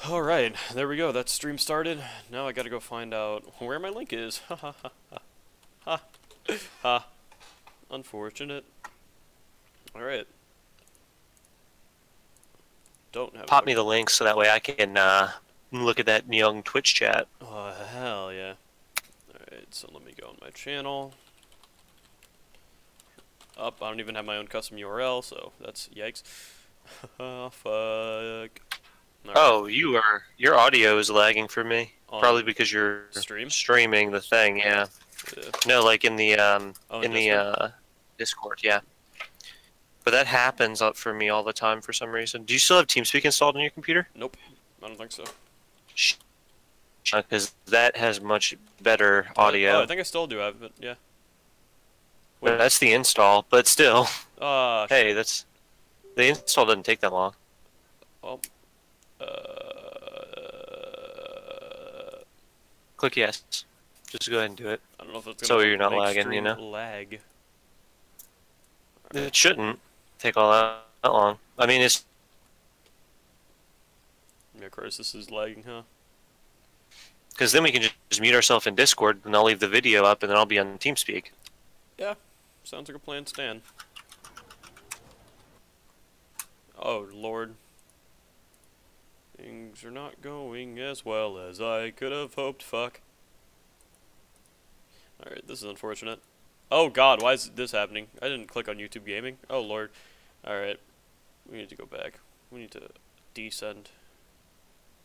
Alright, there we go. That stream started. Now I gotta go find out where my link is. Ha ha ha ha. Ha. Ha. Unfortunate. Alright. Don't have Pop me the link so that way I can look at that young Twitch chat. Oh, hell yeah. Alright, so let me go on my channel. Up, I don't even have my own custom URL, so that's yikes. Oh, fuck. Right. Oh, your audio is lagging for me. Probably because you're streaming the thing, yeah. No, like in the Discord, yeah. But that happens up for me all the time for some reason. Do you still have TeamSpeak installed on your computer? Nope, I don't think so. Because that has much better audio. Oh, I think I still do have it, yeah. Wait. That's the install, but still. Hey, that's... The install doesn't take that long. Well, click yes. Just go ahead and do it. I don't know if it's so you're not lagging, you know? Lag. It shouldn't take all that long. I mean, it's... Yeah, of course, this is lagging, huh? Because then we can just mute ourselves in Discord, and I'll leave the video up, and then I'll be on TeamSpeak. Yeah, sounds like a plan, Stan. Oh, Lord. Things are not going as well as I could have hoped, fuck. Alright, this is unfortunate. Oh god, why is this happening? I didn't click on YouTube Gaming. Oh lord. Alright, we need to go back. We need to descend.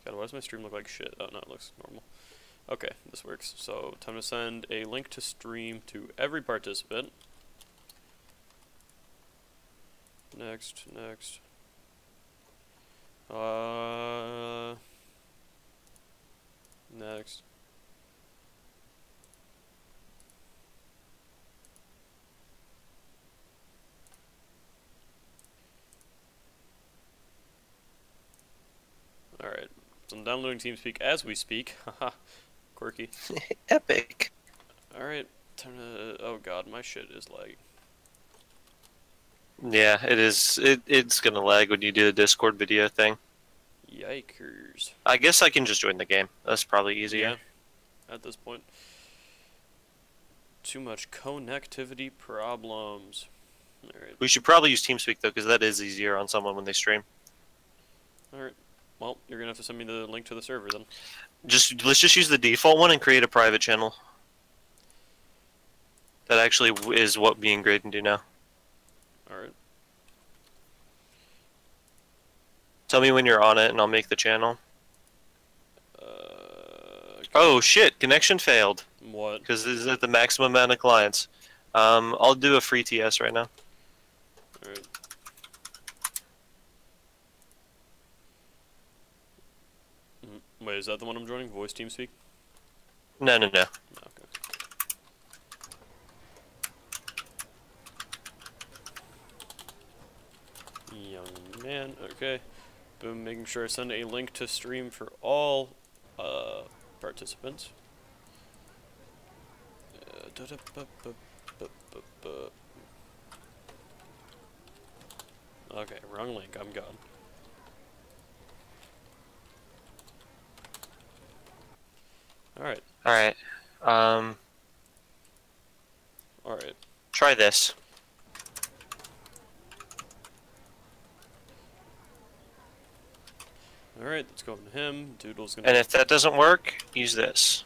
God, why does my stream look like shit? Oh no, it looks normal. Okay, this works. So, time to send a link to stream to every participant. Next. Next. Alright, so I'm downloading TeamSpeak as we speak. Haha, quirky. Epic. Alright, time to... Oh god, my shit is lagging. Yeah, it is. It's gonna lag when you do the Discord video thing. Yikers. I guess I can just join the game. That's probably easier. Yeah, at this point. Too much connectivity problems. Alright. We should probably use TeamSpeak though, because that is easier on someone when they stream. Alright. Well, you're gonna have to send me the link to the server then. Let's just use the default one and create a private channel. That actually is what me and Graydon do now. Alright. Tell me when you're on it and I'll make the channel. Okay. Oh shit, connection failed. What? Because this is at the maximum amount of clients. I'll do a free TS right now. Alright. Wait, is that the one I'm joining? Voice TeamSpeak? No. Okay. Young man, okay. Boom, making sure I send a link to stream for all participants. Okay, wrong link, I'm gone. Alright. Alright. Alright. Try this. Alright, let's go to him. Doodle's gonna... And if that doesn't work, use this.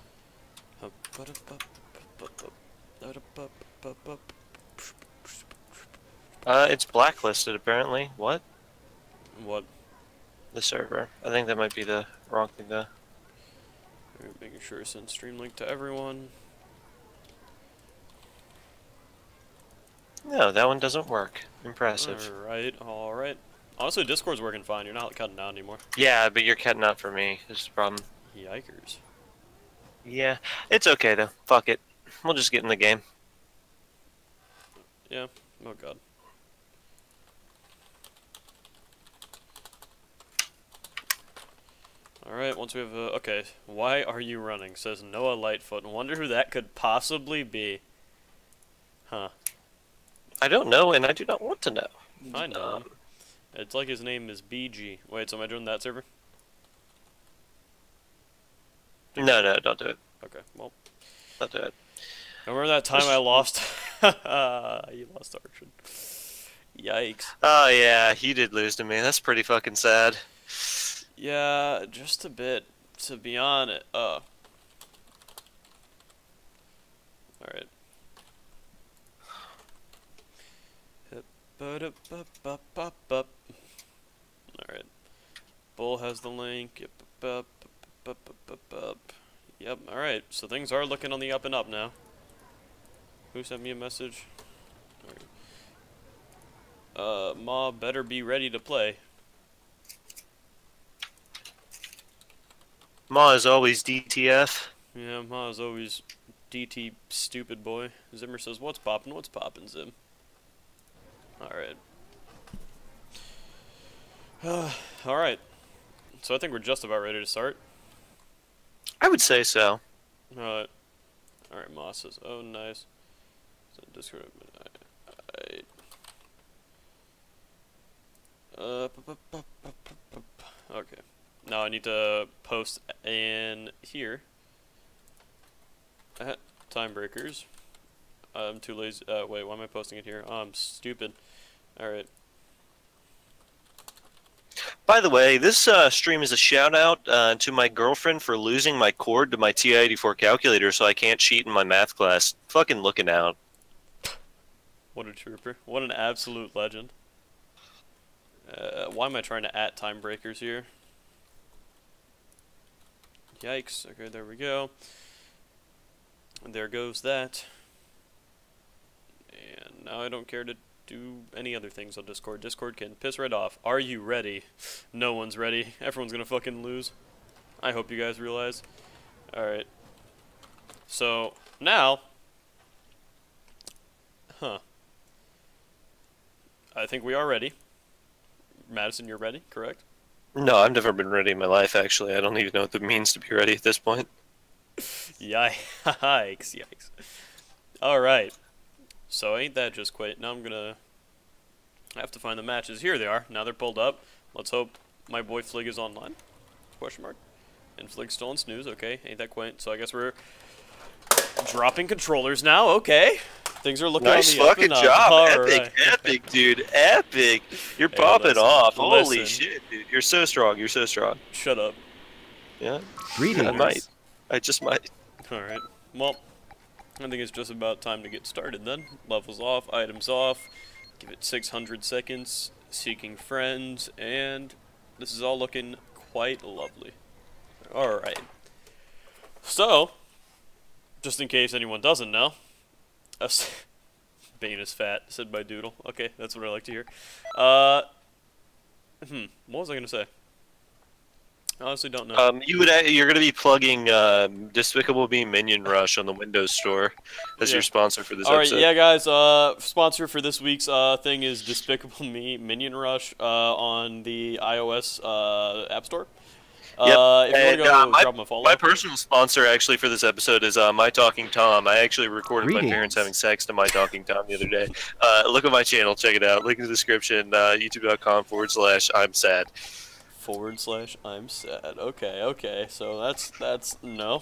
It's blacklisted apparently. What? What? The server. I think that might be the wrong thing though. Alright, making sure I send stream link to everyone. No, that one doesn't work. Impressive. Alright. Honestly, Discord's working fine. You're not cutting out anymore. Yeah, but you're cutting out for me. This is the problem. Yikers. Yeah, it's okay though. Fuck it. We'll just get in the game. Yeah. Oh god. Alright, once we have okay. Why are you running? Says Noah Lightfoot. Wonder who that could possibly be. Huh. I don't know, and I do not want to know. I know him. It's like his name is BG. Wait, so am I doing that server? No, no, don't do it. Okay, well. Don't do it. Remember that time I lost? You lost Archon. Yikes. Oh, yeah, you did lose to me. That's pretty fucking sad. Yeah, just a bit, to be honest. Alright. Alright. Bull has the link. Yep, alright. So things are looking on the up and up now. Who sent me a message? Ma better be ready to play. Ma is always DTF. Yeah, Ma is always DT stupid boy. Zimmer says, what's poppin', Zim? Alright. Alright. So I think we're just about ready to start. I would say so. Alright. Alright, Ma says, oh, nice. Discord. Okay. Now I need to post in here. Time breakers. I'm too lazy. Wait, why am I posting it here? Oh, I'm stupid. Alright. By the way, this stream is a shout out to my girlfriend for losing my cord to my TI-84 calculator so I can't cheat in my math class. Fucking looking out. What a trooper. What an absolute legend. Why am I trying to time breakers here? Yikes. Okay, there we go. And there goes that. And now I don't care to do any other things on Discord. Discord can piss right off. Are you ready? No one's ready. Everyone's gonna fucking lose. I hope you guys realize. Alright. So, now... Huh. I think we are ready. Madison, you're ready, correct? No, I've never been ready in my life, actually. I don't even know what it means to be ready at this point. Yikes, yikes. Alright. So ain't that just quite. Now I'm gonna have to find the matches. Here they are. Now they're pulled up. Let's hope my boy Flig is online. Question mark. And Flig's still in snooze. Okay, ain't that quaint. So I guess we're dropping controllers now. Okay. Things are looking nice on the fucking up and job. up. Epic, right. epic, dude. Epic. You're popping off. Holy listen. shit, dude. You're so strong. You're so strong. Shut up. Yeah? Greetings. I might. I just might. Alright. Well, I think it's just about time to get started then. Levels off, items off. Give it 600 seconds. Seeking friends. And this is all looking quite lovely. Alright. So, just in case anyone doesn't know, Bane is fat, said by Doodle. Okay, that's what I like to hear. What was I gonna say? I honestly don't know. You're gonna be plugging Despicable Me Minion Rush on the Windows Store as your sponsor for this episode. Alright, yeah guys, sponsor for this week's thing is Despicable Me Minion Rush on the iOS App Store. Yep. If you want to go my, drop them a follow. my personal sponsor actually for this episode is My Talking Tom. I actually recorded my parents having sex to My Talking Tom the other day. Look at my channel, check it out. Link in the description, youtube.com/I'm sad. /I'm sad. Okay, okay. So that's no.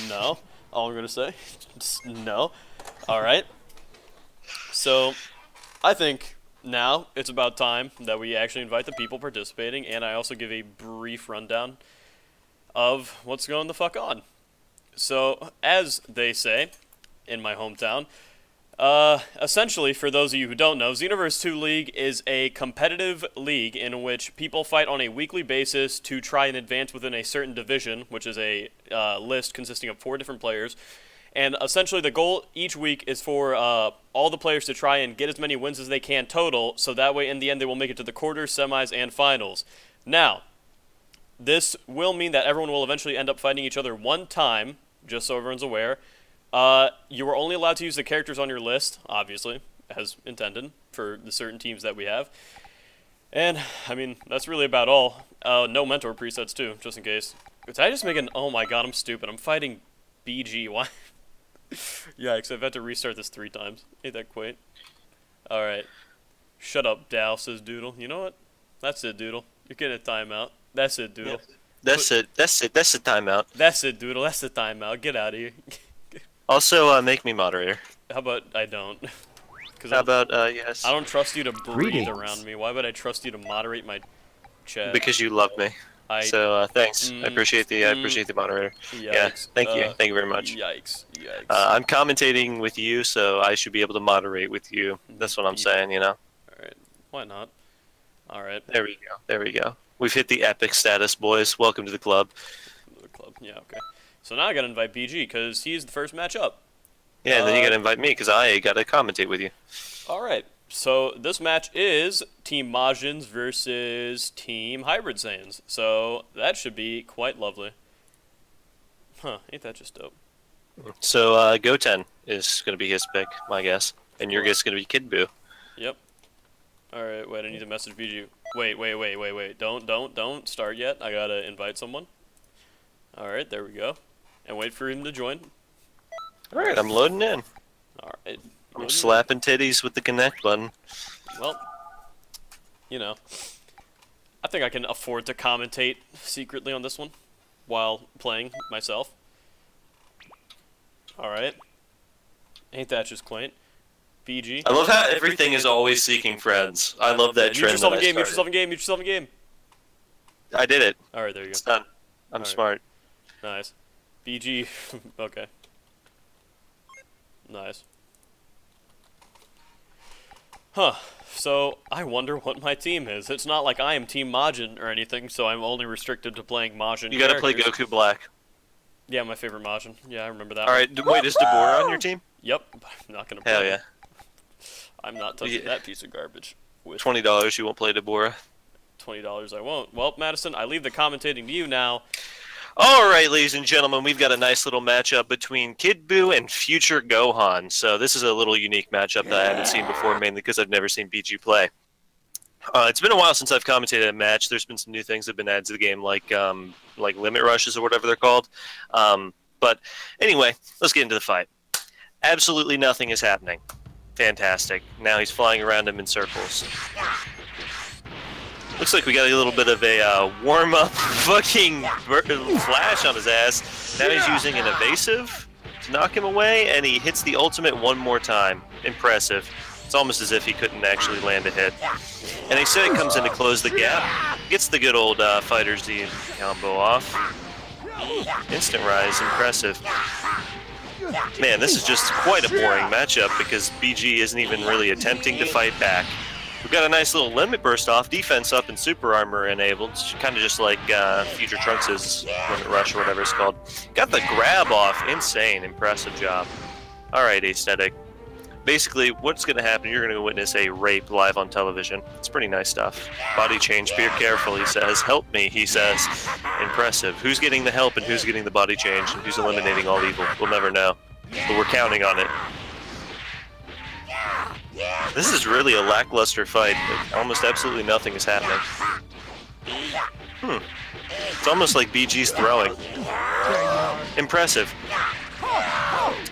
No. All I'm gonna say. Just no. Alright. So I think now it's about time that we actually invite the people participating, and I also give a brief rundown of what's going the fuck on. So, as they say in my hometown, essentially, for those of you who don't know, Xenoverse 2 League is a competitive league in which people fight on a weekly basis to try and advance within a certain division, which is a list consisting of 4 different players. And essentially the goal each week is for all the players to try and get as many wins as they can total, so that way in the end they will make it to the quarters, semis, and finals. Now, this will mean that everyone will eventually end up fighting each other one time, just so everyone's aware. You are only allowed to use the characters on your list, obviously, as intended, for the certain teams that we have. And, I mean, that's really about all. No mentor presets, too, just in case. Did I just make an... Oh my god, I'm stupid. I'm fighting BG. Why? Yikes, I've had to restart this 3 times. Ain't that quaint? Alright. Shut up, Dow, says Doodle. You know what? That's it, Doodle. You're getting a timeout. That's it, Doodle. That's it. That's it. That's the timeout. That's it, Doodle. That's the timeout. Get out of here. Also, make me moderator. How about I don't? How about, yes? I don't trust you to breathe around me. Why would I trust you to moderate my chat? Because you love me. So, thanks. I appreciate the moderator. Yikes. Yeah, thank you. Thank you very much. Yikes. Yikes. I'm commentating with you, so I should be able to moderate with you. That's what I'm saying, you know? Alright. Why not? Alright. There we go. There we go. We've hit the epic status, boys. Welcome to the club. Yeah, okay. So now I gotta invite BG, because he's the first match up. Yeah, and then you gotta invite me, because I gotta commentate with you. Alright. So this match is Team Majins versus Team Hybrid Saiyans. So that should be quite lovely. Huh, ain't that just dope? So Goten is gonna be his pick, my guess. And your guess is gonna be Kid Buu. Yep. Alright, wait, I need to message BG. Wait. Don't start yet. I gotta invite someone. Alright, there we go. And wait for him to join. Alright, I'm loading in. Alright. I'm slapping titties with the connect button. Well, you know, I think I can afford to commentate secretly on this one while playing myself. Alright. Ain't that just quaint? BG. I love how everything is always seeking friends. I love that trend. Mute yourself in game, mute yourself in game, mute yourself in game. I did it. Alright, there you go. It's done. I'm smart. Nice. BG. Okay. Nice. Huh. So, I wonder what my team is. It's not like I am Team Majin or anything, so I'm only restricted to playing Majin. You gotta play Goku Black. Yeah, my favorite Majin. Yeah, I remember that. Alright, wait, is Deborah on your team? Yep. I'm not gonna play. Hell yeah. I'm not touching that piece of garbage. With $20, you won't play Deborah. $20, I won't. Well, Madison, I leave the commentating to you now. Alright, ladies and gentlemen, we've got a nice little matchup between Kid Buu and Future Gohan. So this is a little unique matchup that I haven't seen before, mainly because I've never seen BG play. It's been a while since I've commentated a match. There's been some new things that have been added to the game, like limit rushes or whatever they're called. But anyway, let's get into the fight. Absolutely nothing is happening. Fantastic. Now he's flying around him in circles. Looks like we got a little bit of a warm-up fucking flash on his ass. Now he's using an evasive to knock him away, and he hits the ultimate one more time. Impressive. It's almost as if he couldn't actually land a hit. And he said it comes in to close the gap. Gets the good old Fighter Z combo off. Instant rise. Impressive. Man, this is just quite a boring matchup because BG isn't even really attempting to fight back. We've got a nice little limit burst off, defense up, and super armor enabled. Kind of just like Future Trunks' limit rush or whatever it's called. Got the grab off. Insane. Impressive job. Alright, Aesthetic. Basically, what's going to happen, you're going to witness a rape live on television. It's pretty nice stuff. Body change, be careful, he says. Help me, he says. Impressive. Who's getting the help and who's getting the body change and who's eliminating all evil? We'll never know. But we're counting on it. This is really a lackluster fight. Almost absolutely nothing is happening. It's almost like BG's throwing. Impressive.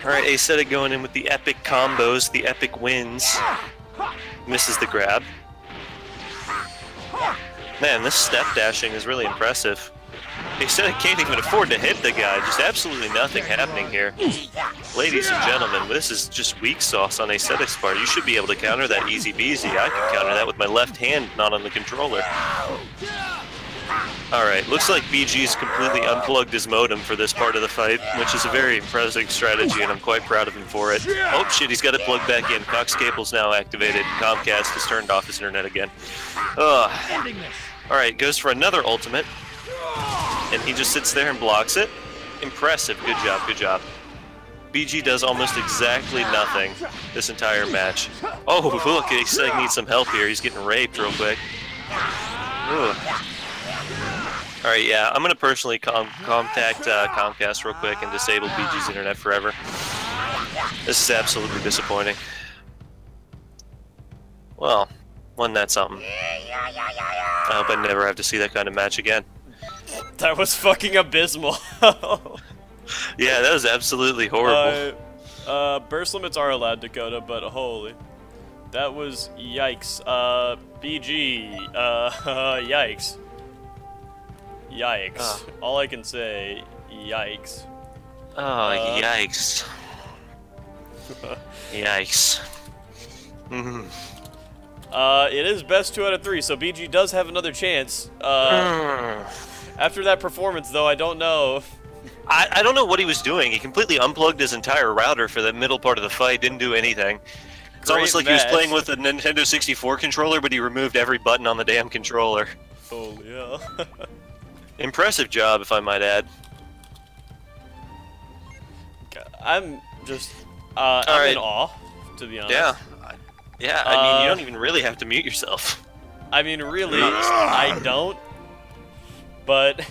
Alright, Aesthetic going in with the epic combos, the epic wins. Misses the grab. Man, this step dashing is really impressive. Aesthetic can't even afford to hit the guy. Just absolutely nothing happening here. Ladies and gentlemen, this is just weak sauce on Aesthetic's part. You should be able to counter that easy peasy. I can counter that with my left hand, not on the controller. Alright, looks like BG's completely unplugged his modem for this part of the fight, which is a very impressive strategy, and I'm quite proud of him for it. Oh shit, he's got it plugged back in. Cox cable's now activated. Comcast has turned off his internet again. Alright, goes for another ultimate. And he just sits there and blocks it. Impressive. Good job, good job. BG does almost exactly nothing this entire match. Oh, look, he's needs some help here. He's getting raped real quick. Alright, yeah, I'm going to personally contact Comcast real quick and disable BG's internet forever. This is absolutely disappointing. Well, wasn't that something? I hope I never have to see that kind of match again. That was fucking abysmal. Yeah, that was absolutely horrible. Burst limits are allowed, Dakota, but holy. That was yikes. BG. Yikes. Yikes. All I can say, yikes. Oh, yikes. Yikes. It is best 2 out of 3, so BG does have another chance. After that performance, though, I don't know. I don't know what he was doing. He completely unplugged his entire router for the middle part of the fight, didn't do anything. It's almost like he was playing with a Nintendo 64 controller, but he removed every button on the damn controller. Oh, yeah. Impressive job, if I might add. I'm just, I'm in awe, to be honest. Yeah. Yeah, I mean, you don't even really have to mute yourself. I mean, really, I don't. But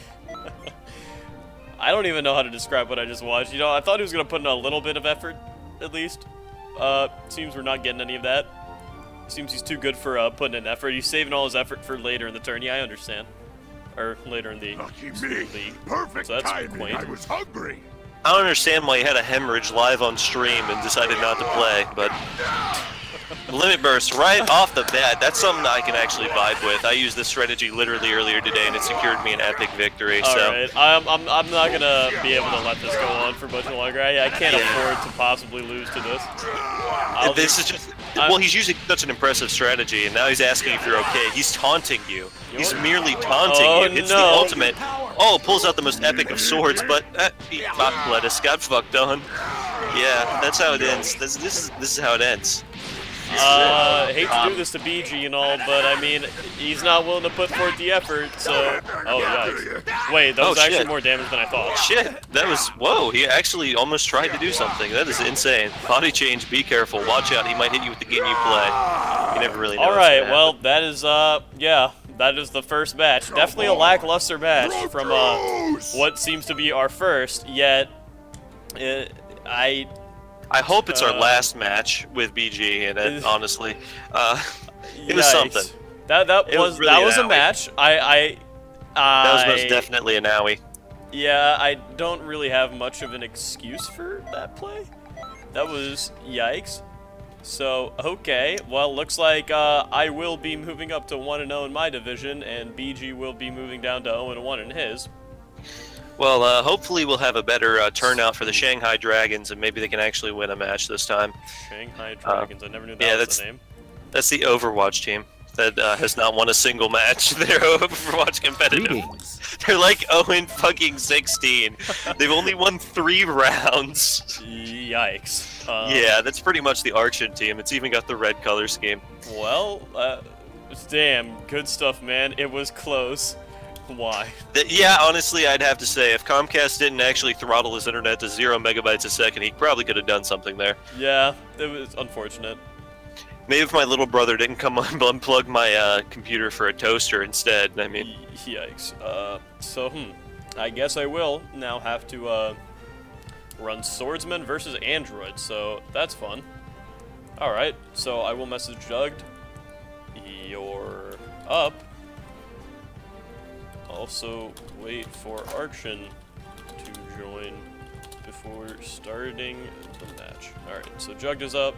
I don't even know how to describe what I just watched. You know, I thought he was going to put in a little bit of effort, at least. Seems we're not getting any of that. Seems he's too good for putting in effort. He's saving all his effort for later in the turn. Yeah, I understand. Or later in the league. Perfect so that's timing. quaint. I was hungry. I don't understand why he had a hemorrhage live on stream and decided not to play, but... Limit Burst right off the bat, that's something I can actually vibe with. I used this strategy literally earlier today and it secured me an epic victory, so... Alright, I'm not gonna be able to let this go on for much longer. I can't afford to possibly lose to this. This is just... Well, he's using such an impressive strategy, and now he's asking if you're okay. He's taunting you. He's merely taunting you. It's the ultimate. Oh, pulls out the most epic of swords, but lettuce got fucked on. Yeah, that's how it ends. This is how it ends. Hate to do this to BG and all, but I mean, he's not willing to put forth the effort, so... Oh, yikes. Wait, that was actually more damage than I thought. Shit, that was... Whoa, he actually almost tried to do something. That is insane. Body change, be careful. Watch out, he might hit you with the game you play. You never really know. Alright, well, that is, yeah, that is the first match. Definitely a lackluster match from, what seems to be our first, yet... I hope it's our last match with BG, and honestly, it was something. That was a match. That was most definitely an owie. Yeah, I don't really have much of an excuse for that play. That was yikes. So okay, well, looks like I will be moving up to 1-0 in my division, and BG will be moving down to 0-1 in his. Well, hopefully we'll have a better turnout for the Shanghai Dragons, and maybe they can actually win a match this time. Shanghai Dragons, I never knew that was the name. That's the Overwatch team that has not won a single match. They're Overwatch competitive. They're like 0-16. They've only won 3 rounds. Yikes. Yeah, that's pretty much the Archon team. It's even got the red color scheme. Well, damn, good stuff, man. It was close. Why? Yeah, honestly, I'd have to say, if Comcast didn't actually throttle his internet to 0 megabytes a second, he probably could have done something there. Yeah, it was unfortunate. Maybe if my little brother didn't come unplug my computer for a toaster instead, I mean... Yikes. So, I guess I will now have to, run Swordsman versus Android, so that's fun. Alright, so I will message Jugged. You're up. Also, wait for Archon to join before starting the match. Alright, so Jugged is up.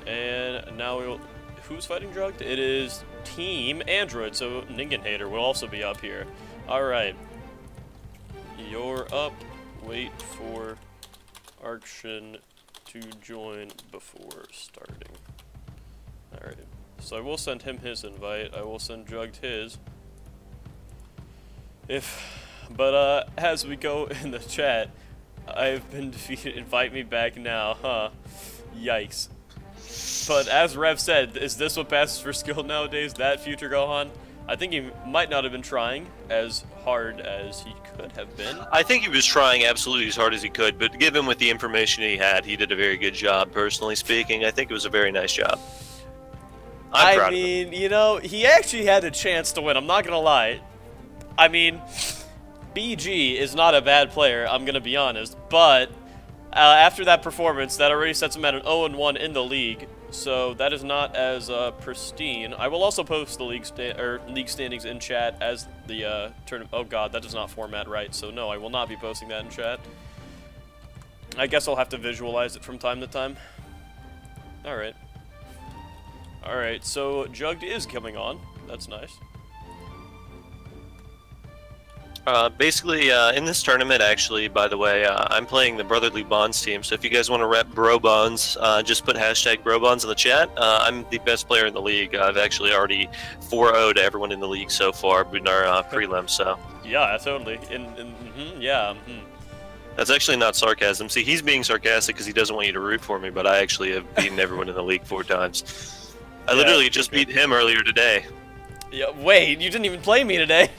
And now we will... Who's fighting Jugged? It is Team Android, so Ningen Hater will also be up here. Alright. You're up. Wait for Archon to join before starting. Alright. So I will send him his invite. I will send Jugged his. But as we go in the chat, I've been defeated. Invite me back now, huh? Yikes. But as Rev said, is this what passes for skill nowadays? That future Gohan? I think he might not have been trying as hard as he could have been. I think he was trying absolutely as hard as he could, but given with the information he had, he did a very good job, personally speaking. I think it was a very nice job. I mean, you know, he actually had a chance to win, I'm not gonna lie. I mean, BG is not a bad player, I'm going to be honest, but after that performance, that already sets him at an 0-1 in the league, so that is not as pristine. I will also post the league standings in chat as the tournament. Oh god, that does not format right, so no, I will not be posting that in chat. I guess I'll have to visualize it from time to time. Alright. Alright, so Jugged is coming on. That's nice. Basically, in this tournament, actually, by the way, I'm playing the Brotherly Bonds team. So if you guys want to rep Bro Bonds, just put hashtag Bro Bonds in the chat. I'm the best player in the league. I've actually already 4-0'd everyone in the league so far in our prelim. So yeah, totally. Yeah. That's actually not sarcasm. See, he's being sarcastic because he doesn't want you to root for me, but I actually have beaten everyone in the league 4 times. I literally just beat him earlier today. Yeah. Wait, you didn't even play me today.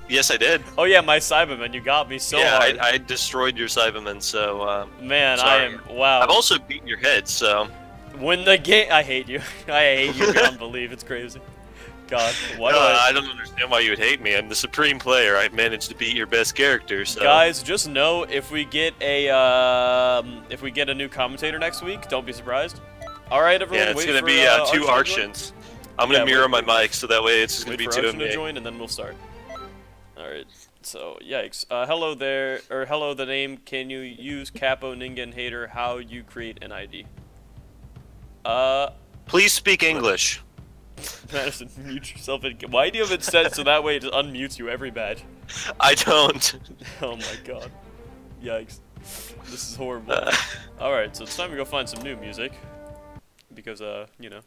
Yes, I did. Oh yeah, my Cyberman, you got me so hard. Yeah, I destroyed your Cyberman, so man, sorry. wow. I've also beaten your head, so when the game, I hate you. I hate you beyond belief. It's crazy. God, why do I don't understand why you would hate me. I'm the supreme player. I've managed to beat your best character. So guys, just know if we get a new commentator next week, don't be surprised. All right, everyone. Yeah, it's gonna be 2 Archons. I'm gonna mirror my mic so that way it's just gonna be 2 of me. To join, and then we'll start. Alright, so, yikes. Hello there, or hello the name, can you use Capo Ningen Hater, how you create an ID? Please speak English. Madison, mute yourself. Why do you have it set so that way it just unmutes you every badge? I don't. Oh my god. Yikes. This is horrible. Alright, so it's time to go find some new music. Because, you know.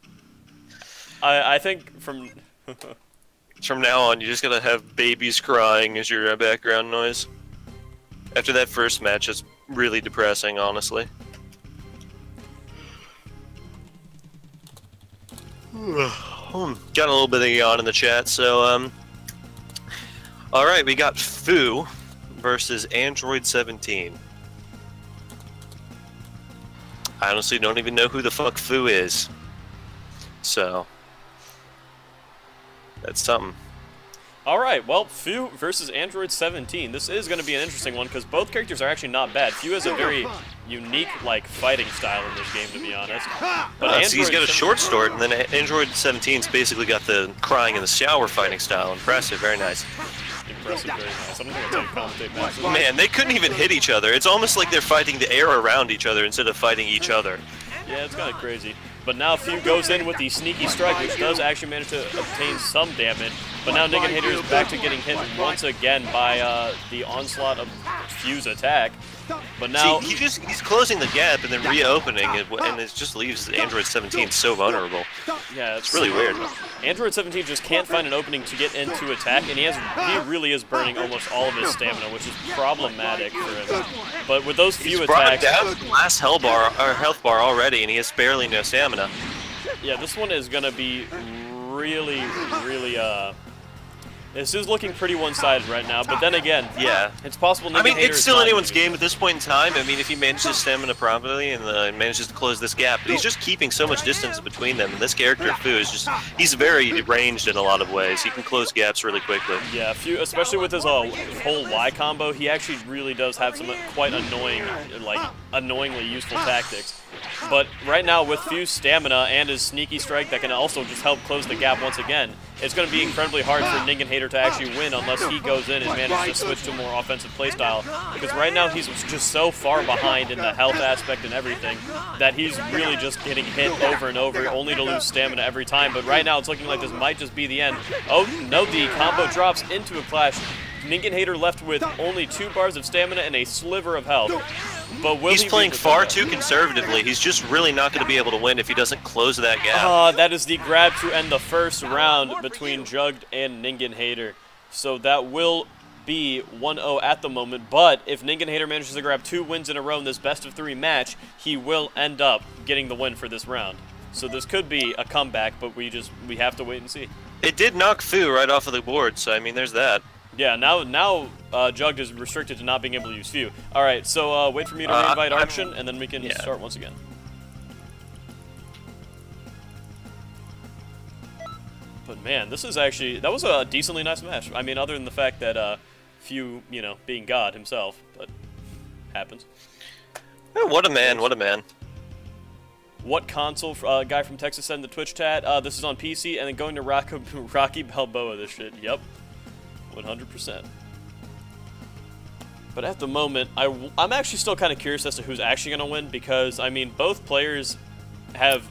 I think from... From now on, you just gotta have babies crying as your background noise. After that first match, it's really depressing, honestly. Got a little bit of yawn in the chat, so, alright, we got Foo versus Android 17. I honestly don't even know who the fuck Foo is. So... that's something. Alright, well, Foo versus Android 17. This is going to be an interesting one because both characters are actually not bad. Foo has a very unique, like, fighting style in this game, to be honest. But so he's got a short sword, and then Android 17's basically got the crying in the shower fighting style. Impressive, very nice. Impressive, very nice. I don't think that's how you commentate matches. Man, they couldn't even hit each other. It's almost like they're fighting the air around each other instead of fighting each other. Yeah, it's kind of crazy. But now Foo goes in with the sneaky strike, which does actually manage to obtain some damage. But now Ningen Hater is back to getting hit once again by the onslaught of Foo's attack. But now see, he's closing the gap and then reopening it, and it just leaves Android 17 so vulnerable. Yeah, it's really weird. Android 17 just can't find an opening to get into attack, and he really is burning almost all of his stamina, which is problematic for him. But with those few attacks, he's brought down the last health bar already, and he has barely no stamina. Yeah, this one is gonna be really, this is looking pretty one-sided right now, but then again, yeah, it's possible. I mean, it's still anyone's game at this point in time. I mean, if he manages stamina properly and manages to close this gap, but he's just keeping so much distance between them. And this character, Foo, is just—he's very ranged in a lot of ways. He can close gaps really quickly. Yeah, Foo, especially with his whole Y combo, he actually really does have some quite annoying, like annoyingly useful tactics. But right now, with Foo's stamina and his sneaky strike that can also just help close the gap once again, it's going to be incredibly hard for Ningen Hater to actually win unless he goes in and manages to switch to a more offensive playstyle. Because right now, he's just so far behind in the health aspect and everything that he's really just getting hit over and over, only to lose stamina every time. But right now, it's looking like this might just be the end. Oh, no, the combo drops into a clash. Ningen Hater left with only 2 bars of stamina and a sliver of health. But he's playing far too conservatively. He's just really not going to be able to win if he doesn't close that gap. That is the grab to end the first round between Jugged and Ningen Hater. So that will be 1-0 at the moment. But if Ningen Hater manages to grab 2 wins in a row in this best-of-3 match, he will end up getting the win for this round. So this could be a comeback, but we have to wait and see. It did knock Foo right off of the board, so I mean, there's that. Yeah, now Jugged is restricted to not being able to use Foo. Alright, so wait for me to reinvite Archon, and then we can start once again. But man, this is actually, that was a decently nice match. I mean, other than the fact that Foo, you know, being God himself, but happens. What a man, what a man. What console, guy from Texas said in the Twitch chat, this is on PC, and then going to Rocky Balboa this shit, yep. 100%. But at the moment, I'm actually still kind of curious as to who's actually going to win because, I mean, both players have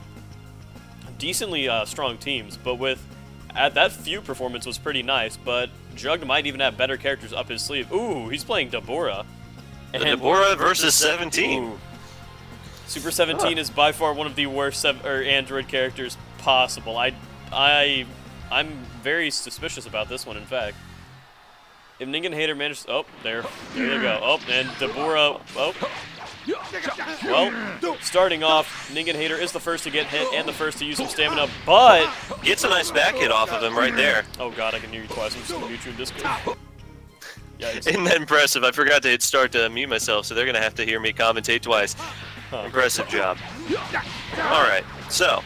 decently strong teams, but with that few performance was pretty nice, but Jug might even have better characters up his sleeve. Ooh, he's playing Deborah. And Deborah versus 17. Ooh. Super 17 is by far one of the worst Android characters possible. I'm very suspicious about this one, in fact. If Ningen Hater manages... Oh, there they go. Oh, and Deborah... Oh. Well, starting off, Ningen Hater is the first to get hit and the first to use some stamina, but... Gets a nice back hit off of him right there. Oh god, I can hear you twice. I'm just going to mute you in Discord. Isn't that impressive? I forgot to hit start to mute myself, so they're going to have to hear me commentate twice. Impressive job. Alright, so...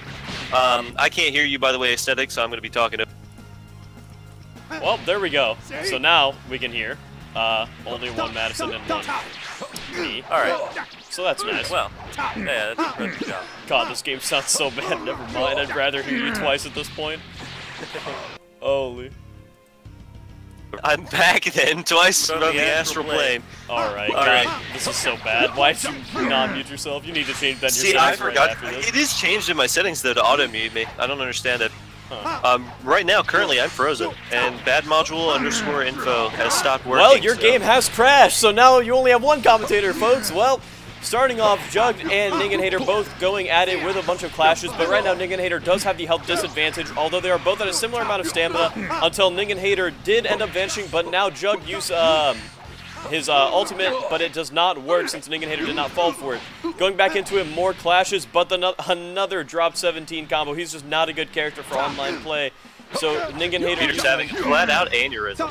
I can't hear you, by the way, Aesthetic, so I'm going to be talking to... Well, there we go. So now we can hear. Only one Madison and one me. Alright. So that's nice. Well, yeah, that's a impressive job. God, this game sounds so bad. Never mind. I'd rather hear you twice at this point. Holy. I'm back then, twice from the astral plane. Alright, God, this is so bad. Why did you not mute yourself? You need to change that in your settings. I forgot. Right after this. It is changed in my settings, though, to auto-mute me. I don't understand it. Huh. Right now, currently, I'm frozen, and badmodule_info has stopped working. Well, your game has crashed, so now you only have one commentator, folks. Well, starting off, Jug and Ningen Hater both going at it with a bunch of clashes, but right now Ningen Hater does have the health disadvantage, although they are both at a similar amount of stamina until Ningen Hater did end up vanishing, but now Jug used his ultimate, but it does not work since Ningen Hater did not fall for it. Going back into it, more clashes, but another drop 17 combo. He's just not a good character for online play. So Ningen Hater Peter's having flat out aneurysm.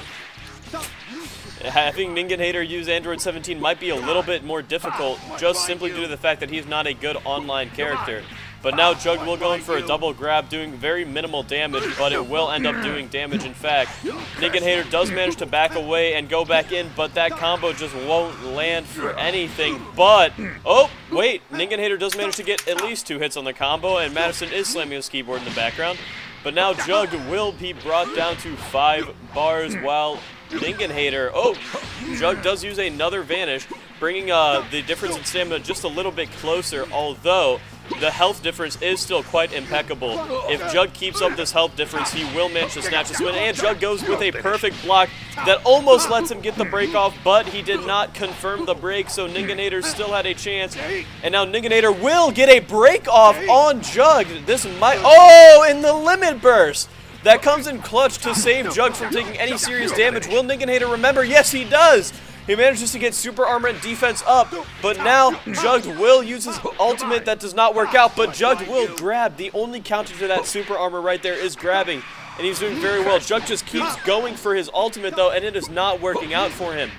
Having Ningen Hater use Android 17 might be a little bit more difficult, just simply due to the fact that he's not a good online character. But now Jug will go in for a double grab, doing very minimal damage, but it will end up doing damage in fact. Ningen Hater does manage to back away and go back in, but that combo just won't land for anything. But, oh, wait, Ningen Hater does manage to get at least 2 hits on the combo, and Madison is slamming his keyboard in the background. But now Jug will be brought down to 5 bars, while Ningen Hater, oh, Jug does use another vanish, bringing the difference in stamina just a little bit closer, although the health difference is still quite impeccable. If Jug keeps up this health difference, he will manage to snatch this win, and Jug goes with a perfect block that almost lets him get the break off, but he did not confirm the break, so Ningen Hater still had a chance, and now Ningen Hater will get a break off on Jug. This might, oh, in the limit burst! That comes in clutch to save Jug from taking any serious damage. Will Ningen Hater remember? Yes, he does! He manages to get super armor and defense up, but now Jug will use his ultimate. That does not work out, but Jug will grab. The only counter to that super armor right there is grabbing, and he's doing very well. Jug just keeps going for his ultimate, though, and it is not working out for him.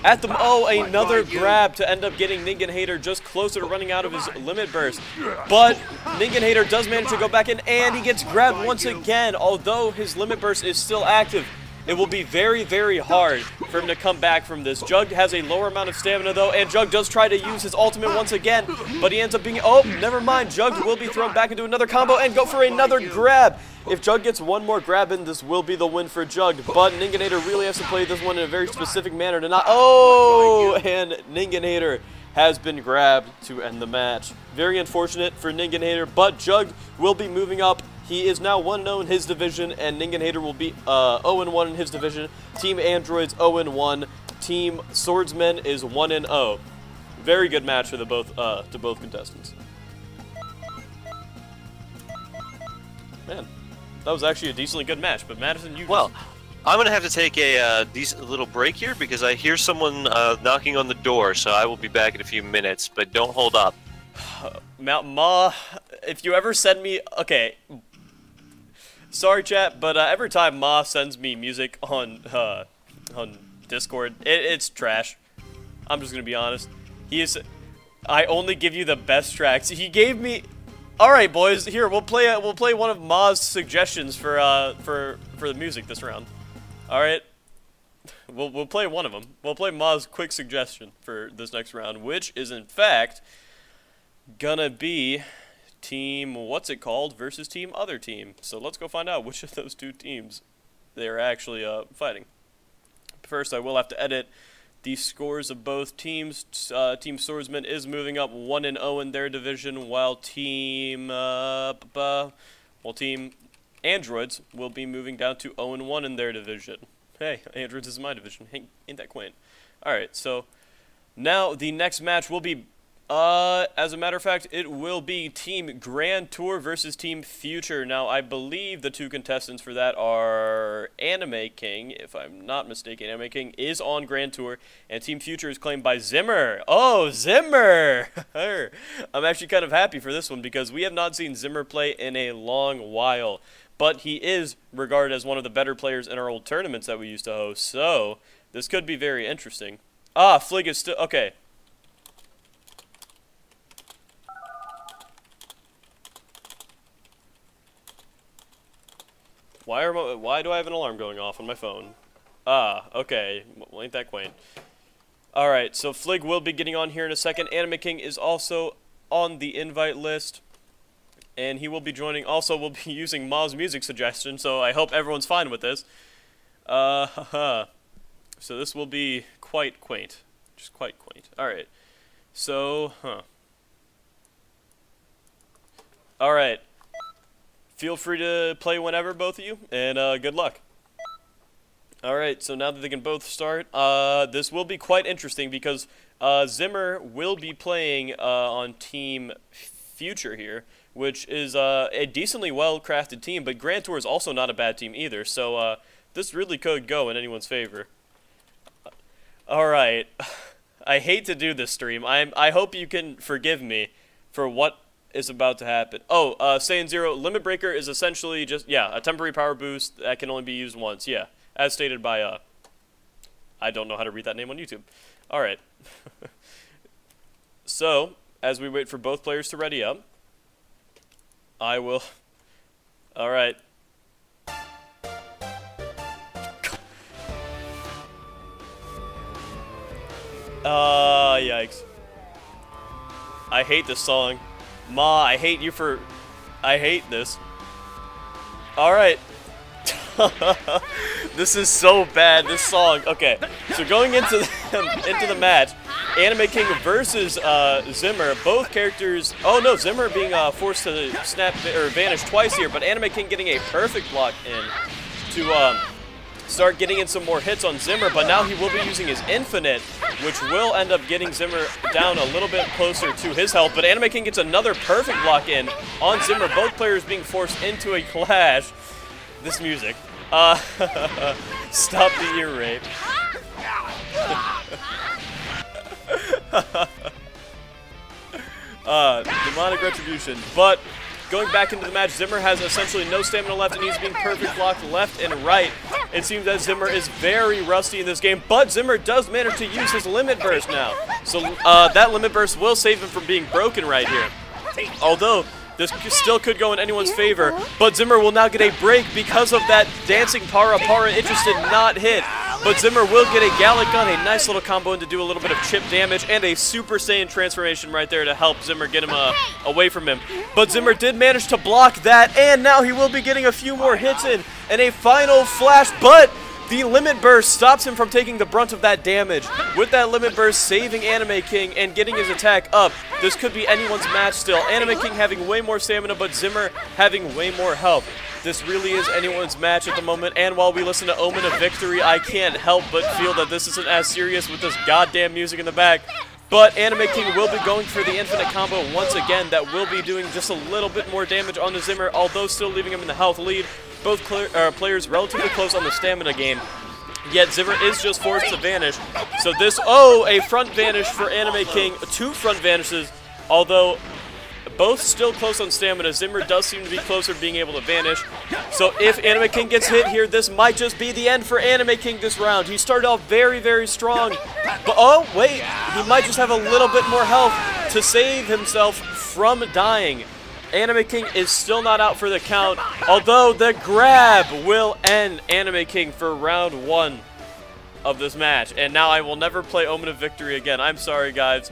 At the, oh, another grab to end up getting Ningen Hater just closer to running out of his limit burst. But Ningen Hater does manage to go back in, and he gets grabbed once again, although his limit burst is still active. It will be very, very hard for him to come back from this. Jug has a lower amount of stamina, though, and Jug does try to use his ultimate once again, but he ends up being, oh, never mind. Jug will be thrown back into another combo and go for another grab. If Jug gets one more grab in, this will be the win for Jug, but Ningen Hater really has to play this one in a very specific manner to not, oh, and Ningen Hater has been grabbed to end the match. Very unfortunate for Ningen Hater, but Jug will be moving up. He is now 1-0 in his division, and Ningen Hater will be 0-1 in his division. Team Android's 0-1. Team Swordsman is 1-0. Very good match for the both contestants. Man, that was actually a decently good match. But Madison, you well, I'm gonna have to take a decent little break here because I hear someone knocking on the door. So I will be back in a few minutes. But don't hold up. Ma, if you ever send me, okay. Sorry, chat, but every time Ma sends me music on Discord, it's trash. I'm just gonna be honest. I only give you the best tracks. He gave me. All right, boys. Here, we'll play one of Ma's suggestions for the music this round. All right. We'll play one of them. We'll play Ma's quick suggestion for this next round, which is in fact gonna be Team what's it called versus Team Other Team. So let's go find out which of those two teams they're actually fighting. First, I will have to edit the scores of both teams. Team Swordsman is moving up 1-0 in their division, while Team Androids will be moving down to 0-1 in their division. Hey, Androids is my division. Hey, ain't that quaint? Alright, so now the next match will be, as a matter of fact, it will be Team Grand Tour versus Team Future. Now, I believe the two contestants for that are Anime King, if I'm not mistaken. Anime King is on Grand Tour, and Team Future is claimed by Zimmer. Oh, Zimmer! I'm actually kind of happy for this one because we have not seen Zimmer play in a long while. But he is regarded as one of the better players in our old tournaments that we used to host, so this could be very interesting. Ah, Flig is still... Okay. Why do I have an alarm going off on my phone? Ah, okay. Well, ain't that quaint. Alright, so Flig will be getting on here in a second. Anime King is also on the invite list. And he will be joining, also will be using Ma's music suggestion, so I hope everyone's fine with this. So this will be quite quaint. Just quite quaint. Alright. So, Alright. Feel free to play whenever, both of you, and good luck. Alright, so now that they can both start, this will be quite interesting because Zimmer will be playing on Team Future here, which is a decently well-crafted team, but Grand Tour is also not a bad team either, so this really could go in anyone's favor. Alright, I hate to do this stream. I hope you can forgive me for what is about to happen. Oh, Saiyan Zero, Limit Breaker is essentially just, yeah, a temporary power boost that can only be used once, yeah, as stated by, I don't know how to read that name on YouTube. Alright. So, as we wait for both players to ready up, I will... Alright. Yikes. I hate this song. Ma, I hate you for... I hate this. Alright. This is so bad, this song. Okay, so going into the match, Anime King versus Zimmer. Both characters... Oh no, Zimmer being forced to snap or vanish twice here, but Anime King getting a perfect block in to start getting in some more hits on Zimmer, but now he will be using his infinite, which will end up getting Zimmer down a little bit closer to his health, but Anime King gets another perfect block in on Zimmer, both players being forced into a clash. This music. Stop the ear rape. Demonic Retribution. But going back into the match, Zimmer has essentially no stamina left, and he's being perfect blocked left and right. It seems that Zimmer is very rusty in this game, but Zimmer does manage to use his Limit Burst now. So that Limit Burst will save him from being broken right here. Although this still could go in anyone's favor, but Zimmer will now get a break because of that dancing para. It just did not hit. But Zimmer will get a Gallic Gun, a nice little combo in to do a little bit of chip damage, and a Super Saiyan transformation right there to help Zimmer get him away from him. But Zimmer did manage to block that, and now he will be getting a few more hits in, and a final flash, but the Limit Burst stops him from taking the brunt of that damage. With that Limit Burst saving Anime King and getting his attack up, this could be anyone's match still. Anime King having way more stamina, but Zimmer having way more health. This really is anyone's match at the moment, and while we listen to Omen of Victory, I can't help but feel that this isn't as serious with this goddamn music in the back. But Anime King will be going for the infinite combo once again that will be doing just a little bit more damage on the Zimmer, although still leaving him in the health lead. Both players relatively close on the stamina game, yet Zimmer is just forced to vanish. So this, a front vanish for Anime King, two front vanishes, although both still close on stamina. Zimmer does seem to be closer to being able to vanish. So if Anime King gets hit here, this might just be the end for Anime King this round. He started off very, very strong, but oh, wait, he might just have a little bit more health to save himself from dying. Anime King is still not out for the count, although the grab will end Anime King for round 1 of this match. And now I will never play Omen of Victory again. I'm sorry, guys.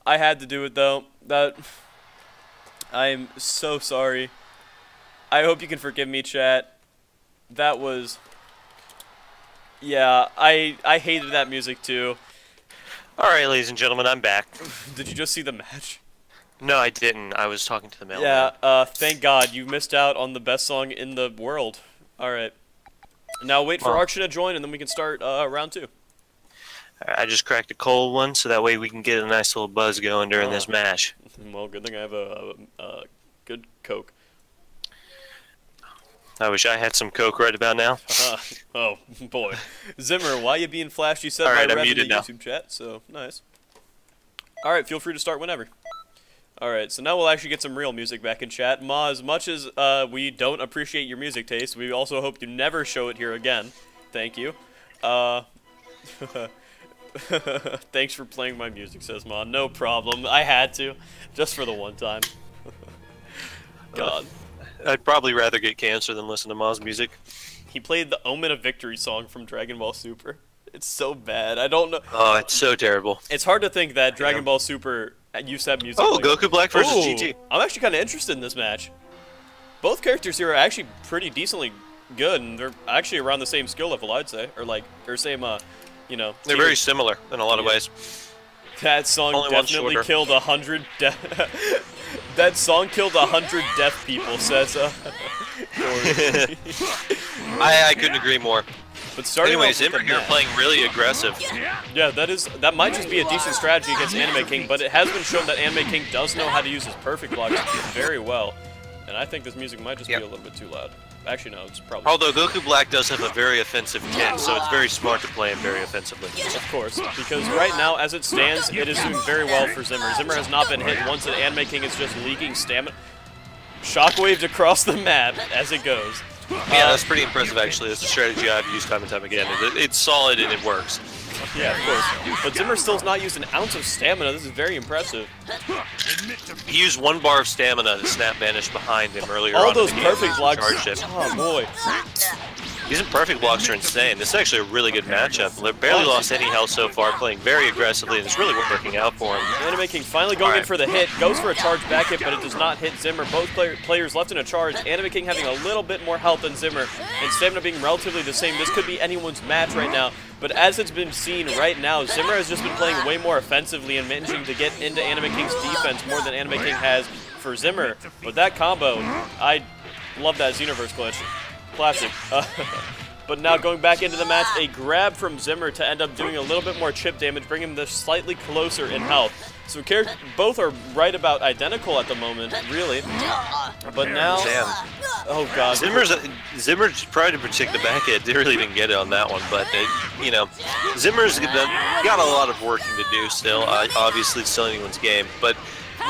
I had to do it, though. I'm so sorry. I hope you can forgive me, chat. That was... Yeah, I hated that music, too. Alright, ladies and gentlemen, I'm back. Did you just see the match? No, I didn't. I was talking to the mailman. Yeah, thank God. You missed out on the best song in the world. Alright. Now wait for Arksha to join, and then we can start round 2. I just cracked a cold one, so that way we can get a nice little buzz going during this match. Well, good thing I have a good Coke. I wish I had some Coke right about now. Oh, boy. Zimmer, why you being flashy? Said Alright, by I'm Rev in muted the now. YouTube chat, so nice. Alright, feel free to start whenever. Alright, so now we'll actually get some real music back in chat. Ma, as much as we don't appreciate your music taste, we also hope you never show it here again. Thank you. Thanks for playing my music, says Ma. No problem. I had to. Just for the one time. God. I'd probably rather get cancer than listen to Ma's music. He played the Omen of Victory song from Dragon Ball Super. It's so bad. I don't know. Oh, it's so terrible. It's hard to think that Dragon Ball Super used to have music. Oh, like Goku Black versus Ooh, GT. I'm actually kind of interested in this match. Both characters here are actually pretty decently good, and they're actually around the same skill level, I'd say, or same, you know. They're very similar in a lot of ways. That song Only definitely killed 100 That song killed 100 deaf people, says I couldn't agree more. But starting anyway, off with Zimmer the here match- playing really aggressive. Yeah, that might just be a decent strategy against Anime King, but it has been shown that Anime King does know how to use his perfect blocks very well. And I think this music might just be a little bit too loud. Actually, no, it's probably... Although Goku Black does have a very offensive kit, so it's very smart to play him very offensively. Of course, because right now, as it stands, it is doing very well for Zimmer. Zimmer has not been hit once, and Anime King is just leaking stamina. Shockwaved across the map as it goes. Yeah, that's pretty impressive, actually. It's a strategy I've used time and time again. It's solid and it works. Yeah, of course. But Zimmer still's not used an ounce of stamina. This is very impressive. He used 1 bar of stamina to snap vanish behind him earlier on. All those in the perfect game. blocks. Charged him. Oh, boy. These perfect blocks are insane. This is actually a really good matchup. They've barely lost any health so far, playing very aggressively, and it's really working out for him. Anime King finally going in for the hit, goes for a charge back hit, but it does not hit Zimmer. Both players left in a charge. Anime King having a little bit more health than Zimmer, and stamina being relatively the same. This could be anyone's match right now, but as it's been seen right now, Zimmer has just been playing way more offensively and managing to get into Anime King's defense more than Anime King has for Zimmer. But that combo, I love that Xenoverse glitch. Classic. But now going back into the match, a grab from Zimmer to end up doing a little bit more chip damage, bringing him this slightly closer in health. So both are right about identical at the moment, really. But now, oh god, Zimmer's tried to protect the back hit. They really didn't get it on that one, but you know, Zimmer's got a lot of working to do still. Obviously, it's still anyone's game, but.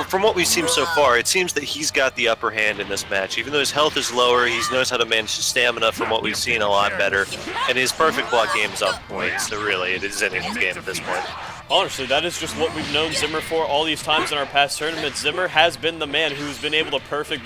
From what we've seen so far, it seems that he's got the upper hand in this match. Even though his health is lower, he knows how to manage his stamina from what we've seen a lot better. And his perfect block game is on point, so really, it is anyone's game at this point. Honestly, that is just what we've known Zimmer for all these times in our past tournaments. Zimmer has been the man who's been able to perfect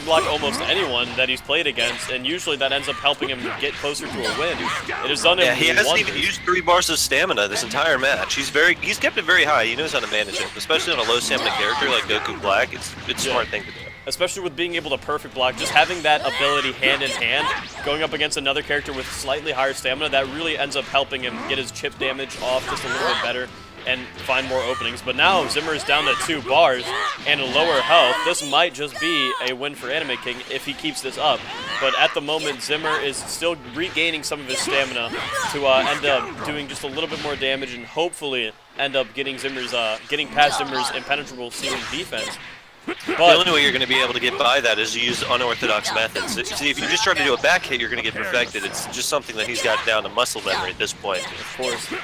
block almost anyone that he's played against, and usually that ends up helping him get closer to a win. It has done him he hasn't wonders. even used 3 bars of stamina this entire match. He's kept it very high. He knows how to manage it, especially on a low stamina character like Goku Black. It's a smart thing to do. Especially with being able to perfect block, just having that ability hand in hand, going up against another character with slightly higher stamina, that really ends up helping him get his chip damage off just a little bit better and find more openings. But now Zimmer is down to 2 bars and a lower health. This might just be a win for Anime King if he keeps this up. But at the moment, Zimmer is still regaining some of his stamina to end up doing just a little bit more damage and hopefully end up getting getting past Zimmer's impenetrable ceiling defense. But the only way you're going to be able to get by that is to use unorthodox methods. See, if you just try to do a back hit, you're going to get perfected. It's just something that he's got down to muscle memory at this point. Of course.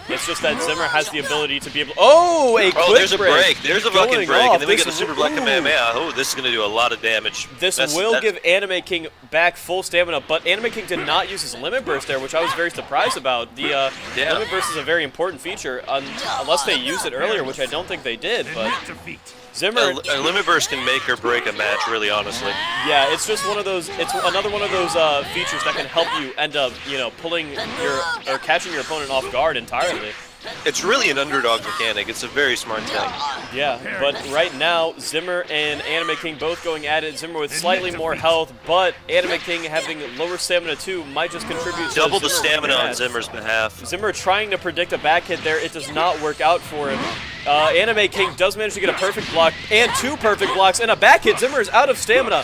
It's just that Zimmer has the ability to be able. Oh, a quick there's a break. There's a fucking break, and then we get the Super Black Kamehameha. Oh, this is going to do a lot of damage. This will give Anime King back full stamina, but Anime King did not use his Limit Burst there, which I was very surprised about. The Limit Burst is a very important feature, unless they used it earlier, which I don't think they did. But Zimmer, a Limit Burst can make or break a match, really, honestly. Yeah, it's just one of those. It's another one of those features that can help you end up, pulling or catching your opponent off guard entirely. It's really an underdog mechanic. It's a very smart thing. Yeah, but right now, Zimmer and Anime King both going at it. Zimmer with slightly more health, but Anime King having lower stamina too might just contribute to double the stamina on Zimmer's behalf. Zimmer trying to predict a back hit there. It does not work out for him. Anime King does manage to get a perfect block and 2 perfect blocks and a back hit. Zimmer is out of stamina.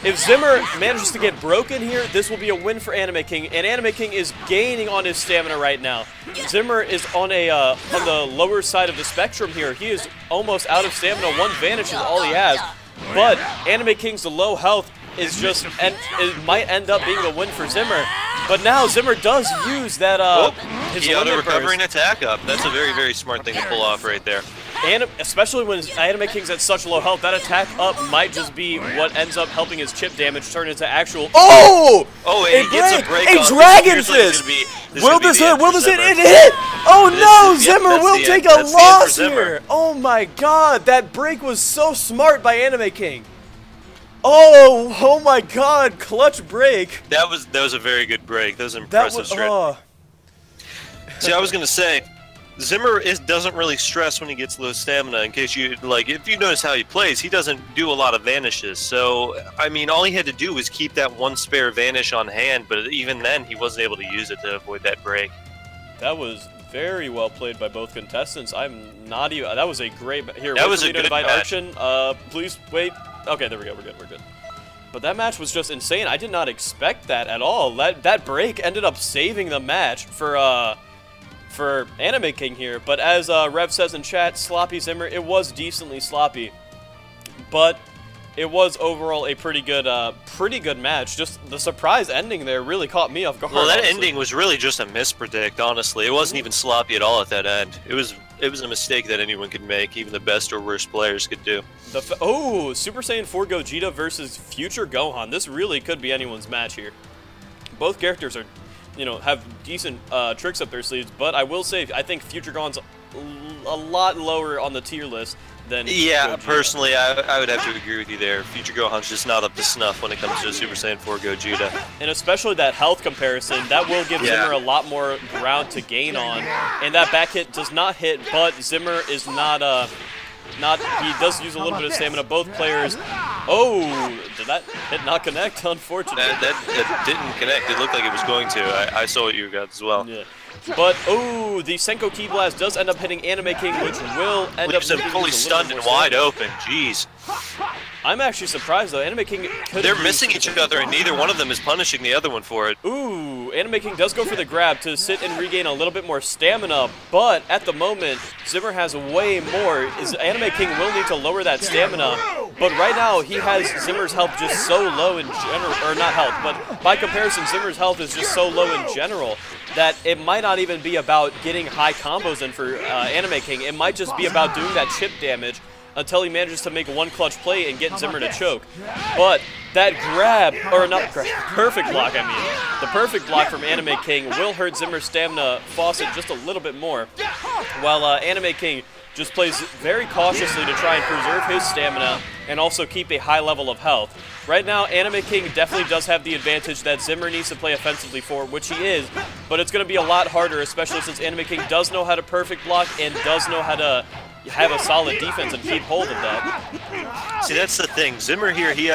If Zimmer manages to get broken here, this will be a win for Anime King, and Anime King is gaining on his stamina right now. Zimmer is on the lower side of the spectrum here. He is almost out of stamina. 1 vanish is all he has, but Anime King's low health is just, and it might end up being a win for Zimmer. But now Zimmer does use that his limit recovering burst. attack up. That's a very, very smart thing to pull off right there. And especially when Anime King's at such low health, that attack up might just be what ends up helping his chip damage turn into actual. Oh! Oh, and he gets a break a on. Dragon Fist! Will this hit? Will this hit? It hit! Oh no! Zimmer will take a loss here! Oh my god! That break was so smart by Anime King. Oh my god! Clutch break. That was a very good break. That was an impressive strategy. See, I was gonna say, Zimmer doesn't really stress when he gets low stamina. In case you if you notice how he plays, he doesn't do a lot of vanishes. So I mean, all he had to do was keep that 1 spare vanish on hand. But even then, he wasn't able to use it to avoid that break. That was very well played by both contestants. I'm not even. That was a great. Here, that was a good match. Please wait. Okay, there we go. We're good. We're good. But that match was just insane. I did not expect that at all. That break ended up saving the match for Anime King here. But as Rev says in chat, sloppy Zimmer. It was decently sloppy, but it was overall a pretty good match. Just the surprise ending there really caught me off guard. Well, that ending was really just a mispredict. Honestly, it wasn't even sloppy at all at that end. It was a mistake that anyone could make, even the best or worst players could do. Super Saiyan 4 Gogeta versus Future Gohan. This really could be anyone's match here. Both characters are, have decent tricks up their sleeves, but I will say I think Future Gohan's a lot lower on the tier list than Gogeta. Personally, I would have to agree with you there. Future Gohan's just not up to snuff when it comes to Super Saiyan 4 Gogeta. And especially that health comparison, that will give Zimmer a lot more ground to gain on. And that back hit does not hit, but Zimmer is he does use a little bit of stamina. Both players. Oh, did that hit not connect? Unfortunately. That didn't connect. It looked like it was going to. I saw what you got as well. Yeah. But, the Senko Ki Blast does end up hitting Anime King, which will end up him fully stunned and wide open. Jeez. I'm actually surprised, though. Anime King could. They're missing each other, and neither one of them is punishing the other one for it. Ooh, Anime King does go for the grab to sit and regain a little bit more stamina, but at the moment, Zimmer has way more. Anime King will need to lower that stamina, but right now, he has Zimmer's health just so low in general, or not health, but by comparison, Zimmer's health is just so low in general that it might not even be about getting high combos in for Anime King. It might just be about doing that chip damage until he manages to make 1 clutch play and get Zimmer to choke. But that perfect block, the perfect block from Anime King will hurt Zimmer's stamina faucet just a little bit more, while Anime King just plays very cautiously to try and preserve his stamina and also keep a high level of health. Right now, Anime King definitely does have the advantage that Zimmer needs to play offensively for, which he is, but it's going to be a lot harder, especially since Anime King does know how to perfect block and does know how to have a solid defense and keep hold of that. See, that's the thing. Zimmer here, he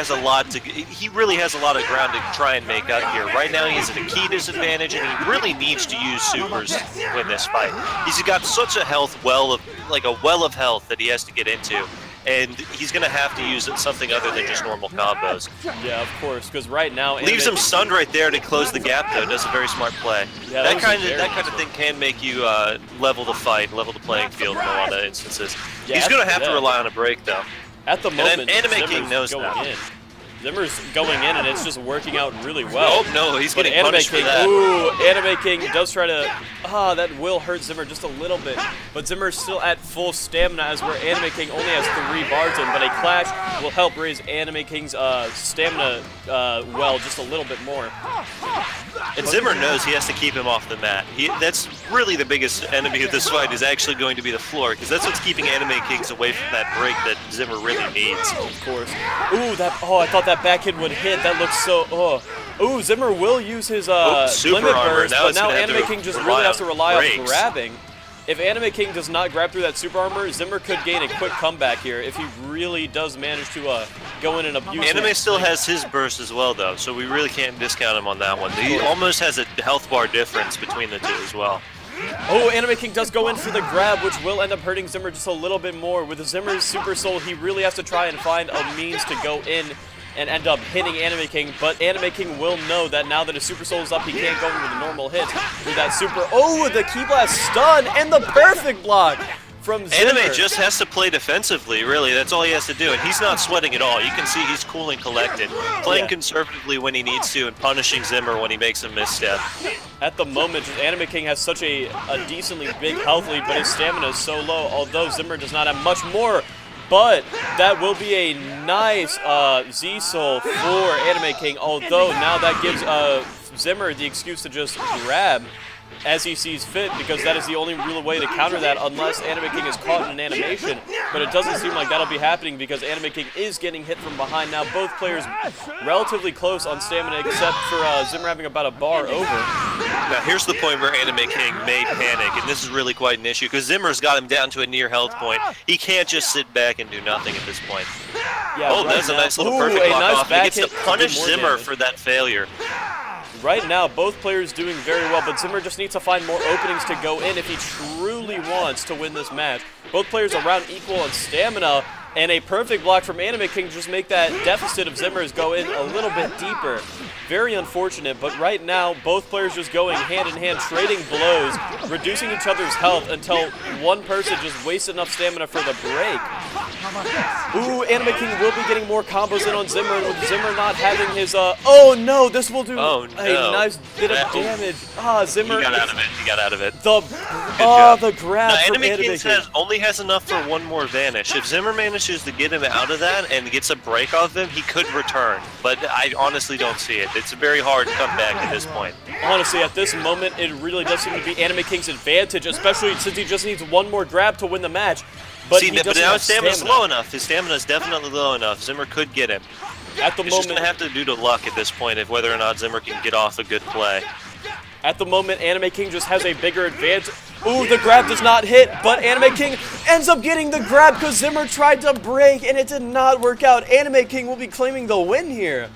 really has a lot of ground to try and make up here. Right now, he has a key disadvantage, and he really needs to use supers to win this fight. He's got such a well of health that he has to get into, and he's going to have to use something other than just normal combos. Yeah, of course, because right now... Leaves him stunned right there to close the gap, though. Does a very smart play. Yeah, that kind of thing can make you level the fight, level the playing field in a lot of instances. Yeah, he's going to have to rely on a break, though. At the moment, Anime King knows that. Zimmer's going in, and it's just working out really well. Oh, no, he's getting punished for that. Ooh, Anime King does try to... that will hurt Zimmer just a little bit. But Zimmer's still at full stamina, as where Anime King only has 3 bars in. But a clash will help raise Anime King's stamina just a little bit more. And Zimmer knows he has to keep him off the mat. That's really the biggest enemy of this fight, is actually going to be the floor, because that's what's keeping Anime Kings away from that break that Zimmer really needs. Of course. Ooh, I thought that back hit would hit. That looks so... Ooh, Zimmer will use his limit burst, but now Anime King just really has to rely on grabbing. If Anime King does not grab through that super armor, Zimmer could gain a quick comeback here if he really does manage to go in and abuse it. Anime still has his burst as well, though, so we really can't discount him on that one. He almost has a health bar difference between the two as well. Oh, Anime King does go in for the grab, which will end up hurting Zimmer just a little bit more. With Zimmer's Super Soul, he really has to try and find a means to go in and end up hitting Anime King, but Anime King will know that now that his Super Soul is up, he can't go in with a normal hit. With that Super, oh, the Key Blast stun, and the perfect block from Zimmer. Anime just has to play defensively, really. That's all he has to do, and he's not sweating at all. You can see he's cool and collected, playing conservatively when he needs to, and punishing Zimmer when he makes a misstep. At the moment, Anime King has such a decently big health lead, but his stamina is so low, although Zimmer does not have much more. But that will be a nice Z-Soul for Anime King, although now that gives Zimmer the excuse to just grab as he sees fit, because that is the only real way to counter that unless Anime King is caught in an animation. But it doesn't seem like that'll be happening because Anime King is getting hit from behind. Now both players relatively close on stamina except for Zimmer having about a bar over. Now here's the point where Anime King may panic, and this is really quite an issue because Zimmer's got him down to a near health point. He can't just sit back and do nothing at this point. Yeah, oh, that's a nice little perfect block off. He gets to punish Zimmer for that failure. Right now, both players doing very well, but Zimmer just needs to find more openings to go in if he truly wants to win this match. Both players around equal on stamina, and a perfect block from Anime King just make that deficit of Zimmer's go in a little bit deeper. Very unfortunate, but right now, both players just going hand in hand, trading blows, reducing each other's health until one person just wastes enough stamina for the break. Ooh, Anime King will be getting more combos in on Zimmer, and with Zimmer not having his, oh no, this will do a nice bit of damage. Zimmer. He got out of it, he got out of it. The grab now, from Anime King. only has enough for one more vanish. If Zimmer manages to get him out of that and gets a break off him, he could return, but I honestly don't see it. It's a very hard comeback at this point. Honestly, at this moment, it really does seem to be Anime King's advantage, especially since he just needs one more grab to win the match. But but now his stamina's low enough. His stamina's definitely low enough. Zimmer could get him. At the moment, just gonna have to do to luck at this point of whether or not Zimmer can get off a good play. At the moment, Anime King just has a bigger advantage. Ooh, the grab does not hit, but Anime King ends up getting the grab because Zimmer tried to break and it did not work out. Anime King will be claiming the win here.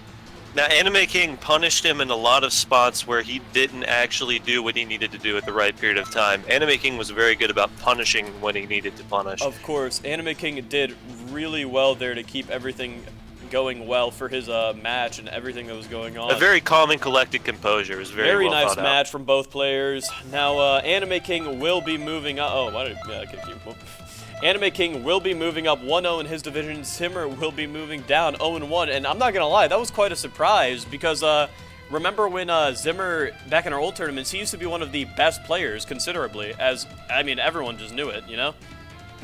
Now, Anime King punished him in a lot of spots where he didn't actually do what he needed to do at the right period of time. Anime King was very good about punishing when he needed to punish. Of course, Anime King did really well there to keep everything going well for his match and everything that was going on. A very calm and collected composure. It was very well nice thought match out. from both players. Now, Anime King will be moving up. Oh, why did I keep Anime King will be moving up 1-0 in his division. Zimmer will be moving down 0-1. And I'm not going to lie, that was quite a surprise because remember when Zimmer, back in our old tournaments, he used to be one of the best players considerably. I mean, everyone just knew it, you know?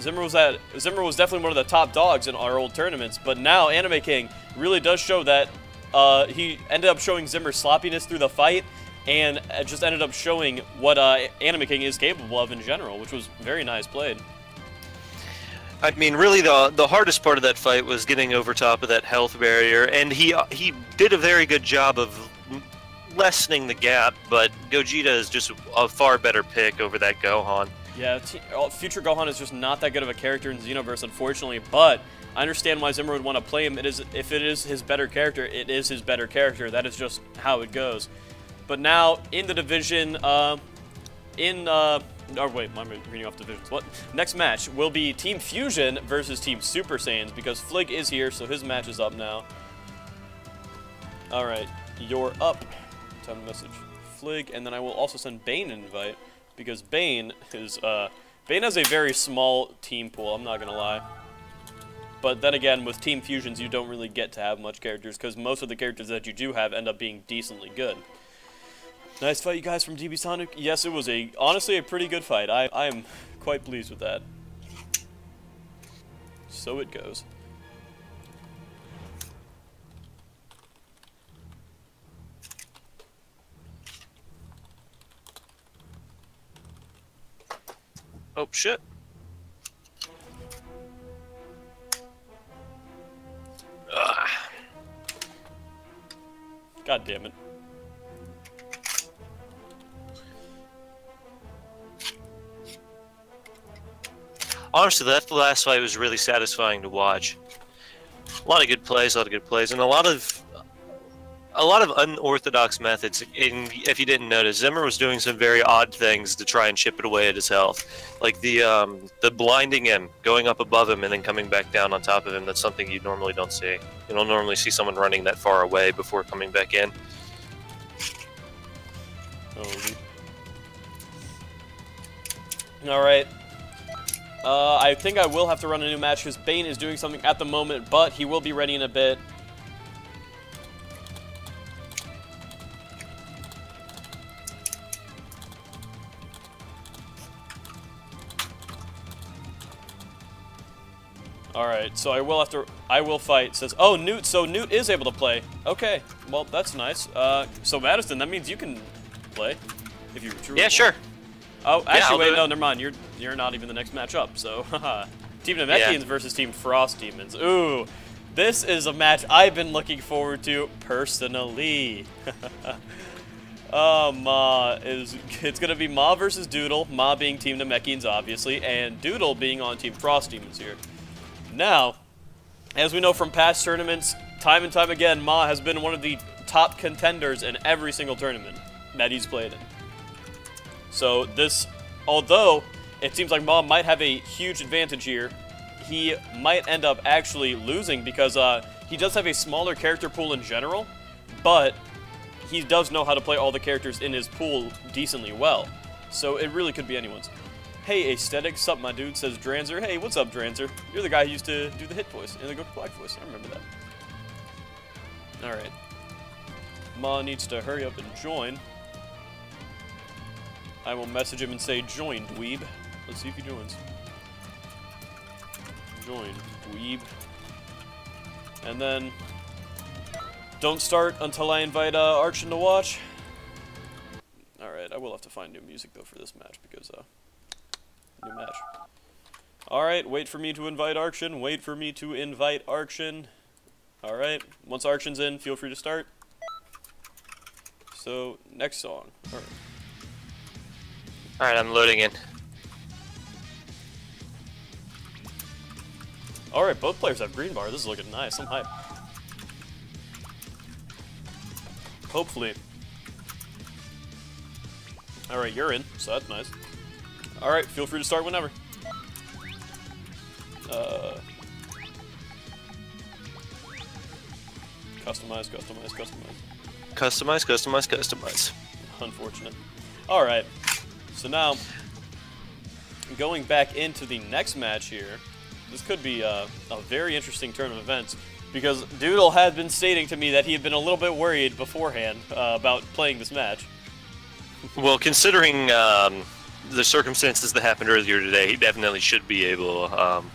Zimmer was definitely one of the top dogs in our old tournaments. But now Anime King really does show that he ended up showing Zimmer sloppiness through the fight and just ended up showing what Anime King is capable of in general, which was very nice played. I mean, really, the hardest part of that fight was getting over top of that health barrier, and he did a very good job of lessening the gap, but Gogeta is just a far better pick over that Gohan. Yeah, future Gohan is just not that good of a character in Xenoverse, unfortunately, but I understand why Zimmer would want to play him. If it is his better character, it is his better character. That is just how it goes. But now, in the division, oh wait, I'm reading off divisions. What? Next match will be Team Fusion versus Team Super Saiyans because Flig is here, so his match is up now. Alright, you're up. Time to message Flig, and then I will also send Bane an invite because Bane has a very small team pool, I'm not gonna lie. But then again, with Team Fusions, you don't really get to have much characters because most of the characters that you do have end up being decently good. Nice fight, you guys, from DB Sonic. Yes, it was honestly a pretty good fight. I am quite pleased with that. So it goes. Oh, shit. Ugh. God damn it. Honestly, that last fight was really satisfying to watch. A lot of good plays, and a lot of a lot of unorthodox methods. And if you didn't notice, Zimmer was doing some very odd things to try and chip it away at his health, like the blinding him, going up above him, and then coming back down on top of him. That's something you normally don't see. You don't normally see someone running that far away before coming back in. All right. I think I will have to run a new match because Bane is doing something at the moment, but he will be ready in a bit. Alright, so I will fight. Says, oh, Newt, so Newt is able to play. Okay, well, that's nice. So Madison, that means you can play, if you truly want. Sure. Oh, actually, wait, no, never mind. You're not even the next match up, so, haha. Team Namekians versus Team Frost Demons. Ooh, this is a match I've been looking forward to, personally. It's gonna be Ma versus Doodle, Ma being Team Namekians, obviously, and Doodle being on Team Frost Demons here. Now, as we know from past tournaments, time and time again, Ma has been one of the top contenders in every single tournament that he's played in. So this, although it seems like Ma might have a huge advantage here, he might end up actually losing because he does have a smaller character pool in general, but he does know how to play all the characters in his pool decently well. So it really could be anyone's. Hey, Aesthetic, sup, my dude, says Dranzer. Hey, what's up, Dranzer? You're the guy who used to do the hit voice and the Goku Black voice. I remember that. Alright. Ma needs to hurry up and join. I will message him and say, join, dweeb. Let's see if he joins. Join, dweeb. And then, don't start until I invite Archon to watch. Alright, I will have to find new music, though, for this match, because, new match. Alright, wait for me to invite Archon. Wait for me to invite Archon. Alright, once Archon's in, feel free to start. So, next song. Alright, I'm loading in. Alright, both players have green bar. This is looking nice. I'm hyped. Hopefully. Alright, you're in, so that's nice. Alright, feel free to start whenever. Customize, customize, customize. Customize, customize, customize. Unfortunate. Alright, so now, going back into the next match here, this could be a very interesting turn of events, because Doodle had been stating to me that he had been a little bit worried beforehand about playing this match. Well, considering the circumstances that happened earlier today, he definitely should be able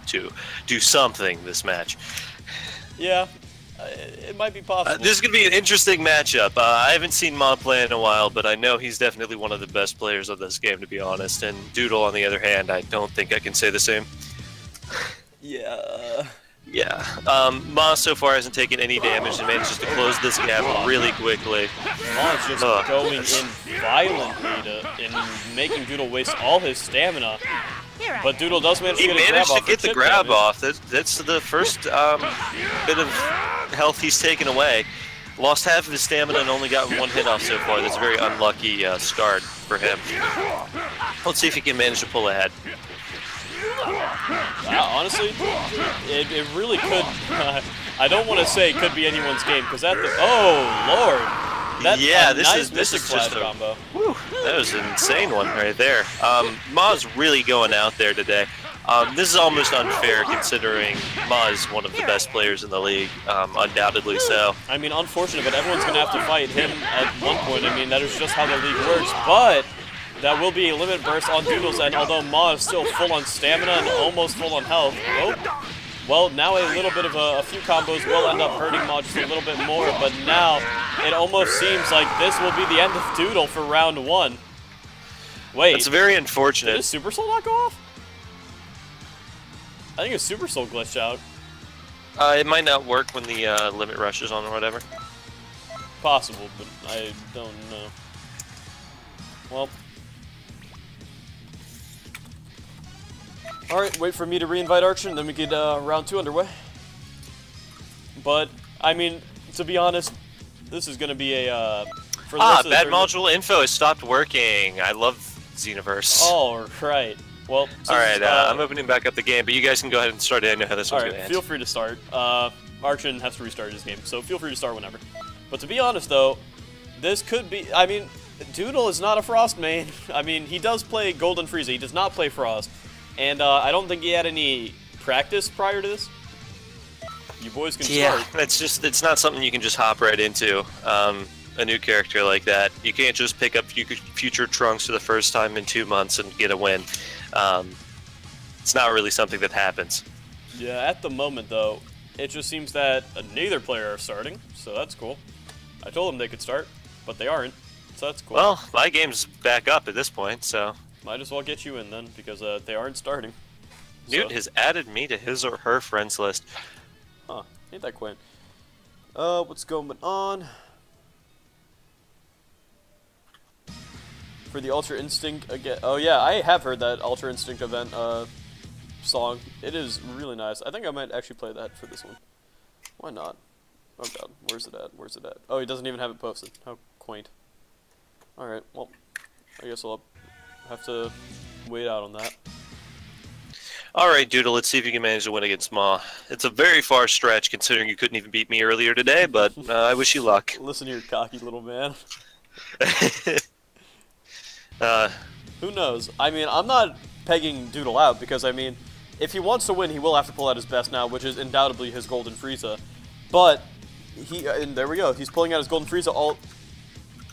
to do something this match. Yeah, it might be possible. This is going to be an interesting matchup. I haven't seen Ma play in a while, but I know he's definitely one of the best players of this game, to be honest. And Doodle, on the other hand, I don't think I can say the same. Yeah. Yeah. Ma so far hasn't taken any damage and manages to close this gap really quickly. Ma's just going in violently and making Doodle waste all his stamina. But Doodle does manage to get a grab off. He managed to get the grab off. That's the first bit of health he's taken away. Lost half of his stamina and only got one hit off so far. That's a very unlucky start for him. Let's see if he can manage to pull ahead. Honestly, it really could. I don't want to say it could be anyone's game because that. Oh Lord! That's this is just a combo. Whew, that was an insane one right there. Ma's really going out there today. This is almost unfair considering Ma is one of the best players in the league, undoubtedly so. I mean, unfortunate, but everyone's gonna have to fight him at one point. I mean, that is just how the league works. But that will be a limit burst on Doodle's end, although Ma is still full on stamina and almost full on health. Oh. Well, now a little bit of a few combos will end up hurting Ma just a little bit more, but now it almost seems like this will be the end of Doodle for round one. Wait. That's very unfortunate. Did his Super Soul not go off? I think his Super Soul glitched out. It might not work when the limit rush is on or whatever. Possible, but I don't know. Well. Alright, wait for me to re-invite Archon, then we get round 2 underway. But, I mean, to be honest, this is going to be a, for the rest of the bad tournament. module info has stopped working. I love Xenoverse. Oh, right. Well, Alright, I'm opening back up the game, but you guys can go ahead and start it. I know how this one's going to end. Feel free to start. Archon has to restart his game, so feel free to start whenever. But to be honest, though, this could be... I mean, Doodle is not a Frost main. I mean, he does play Golden Frieza. He does not play Frost. And I don't think he had any practice prior to this. You boys can start. Yeah, it's not something you can just hop right into. A new character like that. You can't just pick up future Trunks for the first time in 2 months and get a win. It's not really something that happens. Yeah, at the moment, though, it just seems that neither player are starting, so that's cool. I told them they could start, but they aren't, so that's cool. Well, my game's back up at this point, so... Might as well get you in then, because they aren't starting. Newt has added me to his or her friends list. Huh, ain't that quaint. What's going on? For the Ultra Instinct again. Oh yeah, I have heard that Ultra Instinct event song. It is really nice. I think I might actually play that for this one. Why not? Oh god, where's it at? Where's it at? Oh, he doesn't even have it posted. How quaint. Alright, well, I guess I'll have to wait out on that. Alright, Doodle, let's see if you can manage to win against Ma. It's a very far stretch considering you couldn't even beat me earlier today, but I wish you luck. Listen to your cocky little man. Who knows? I mean, I'm not pegging Doodle out because, I mean, if he wants to win, he will have to pull out his best now, which is undoubtedly his Golden Frieza. But, and there we go, he's pulling out his Golden Frieza all...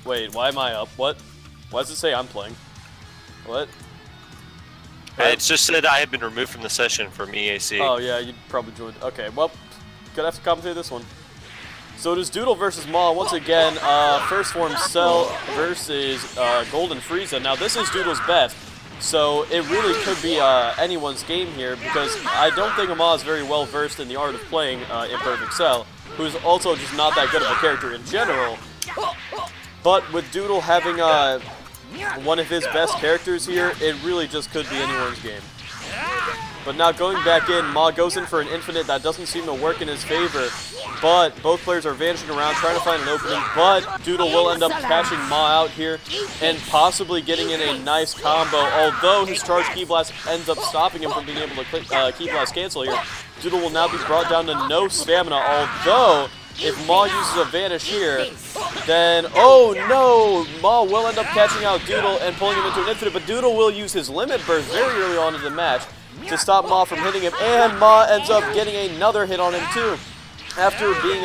Wait, why am I up? What? Why does it say I'm playing? What? It's just said I have been removed from the session from EAC. Oh yeah, you probably joined. Okay, well, gonna have to commentate this one. So it is Doodle versus Ma once again. First form Cell versus Golden Frieza. Now this is Doodle's best, so it really could be anyone's game here because I don't think Ma is very well versed in the art of playing Imperfect Cell, who's also just not that good of a character in general. But with Doodle having one of his best characters here, it really just could be anyone's game. But now going back in, Ma goes in for an infinite that doesn't seem to work in his favor. But both players are vanishing around trying to find an opening. But Doodle will end up catching Ma out here and possibly getting in a nice combo. Although his charge Ki Blast ends up stopping him from being able to Ki Blast cancel here. Doodle will now be brought down to no stamina. Although, if Ma uses a vanish here, then, oh no, Ma will end up catching out Doodle and pulling him into an infinite, but Doodle will use his limit burst very early on in the match to stop Ma from hitting him, and Ma ends up getting another hit on him too, after being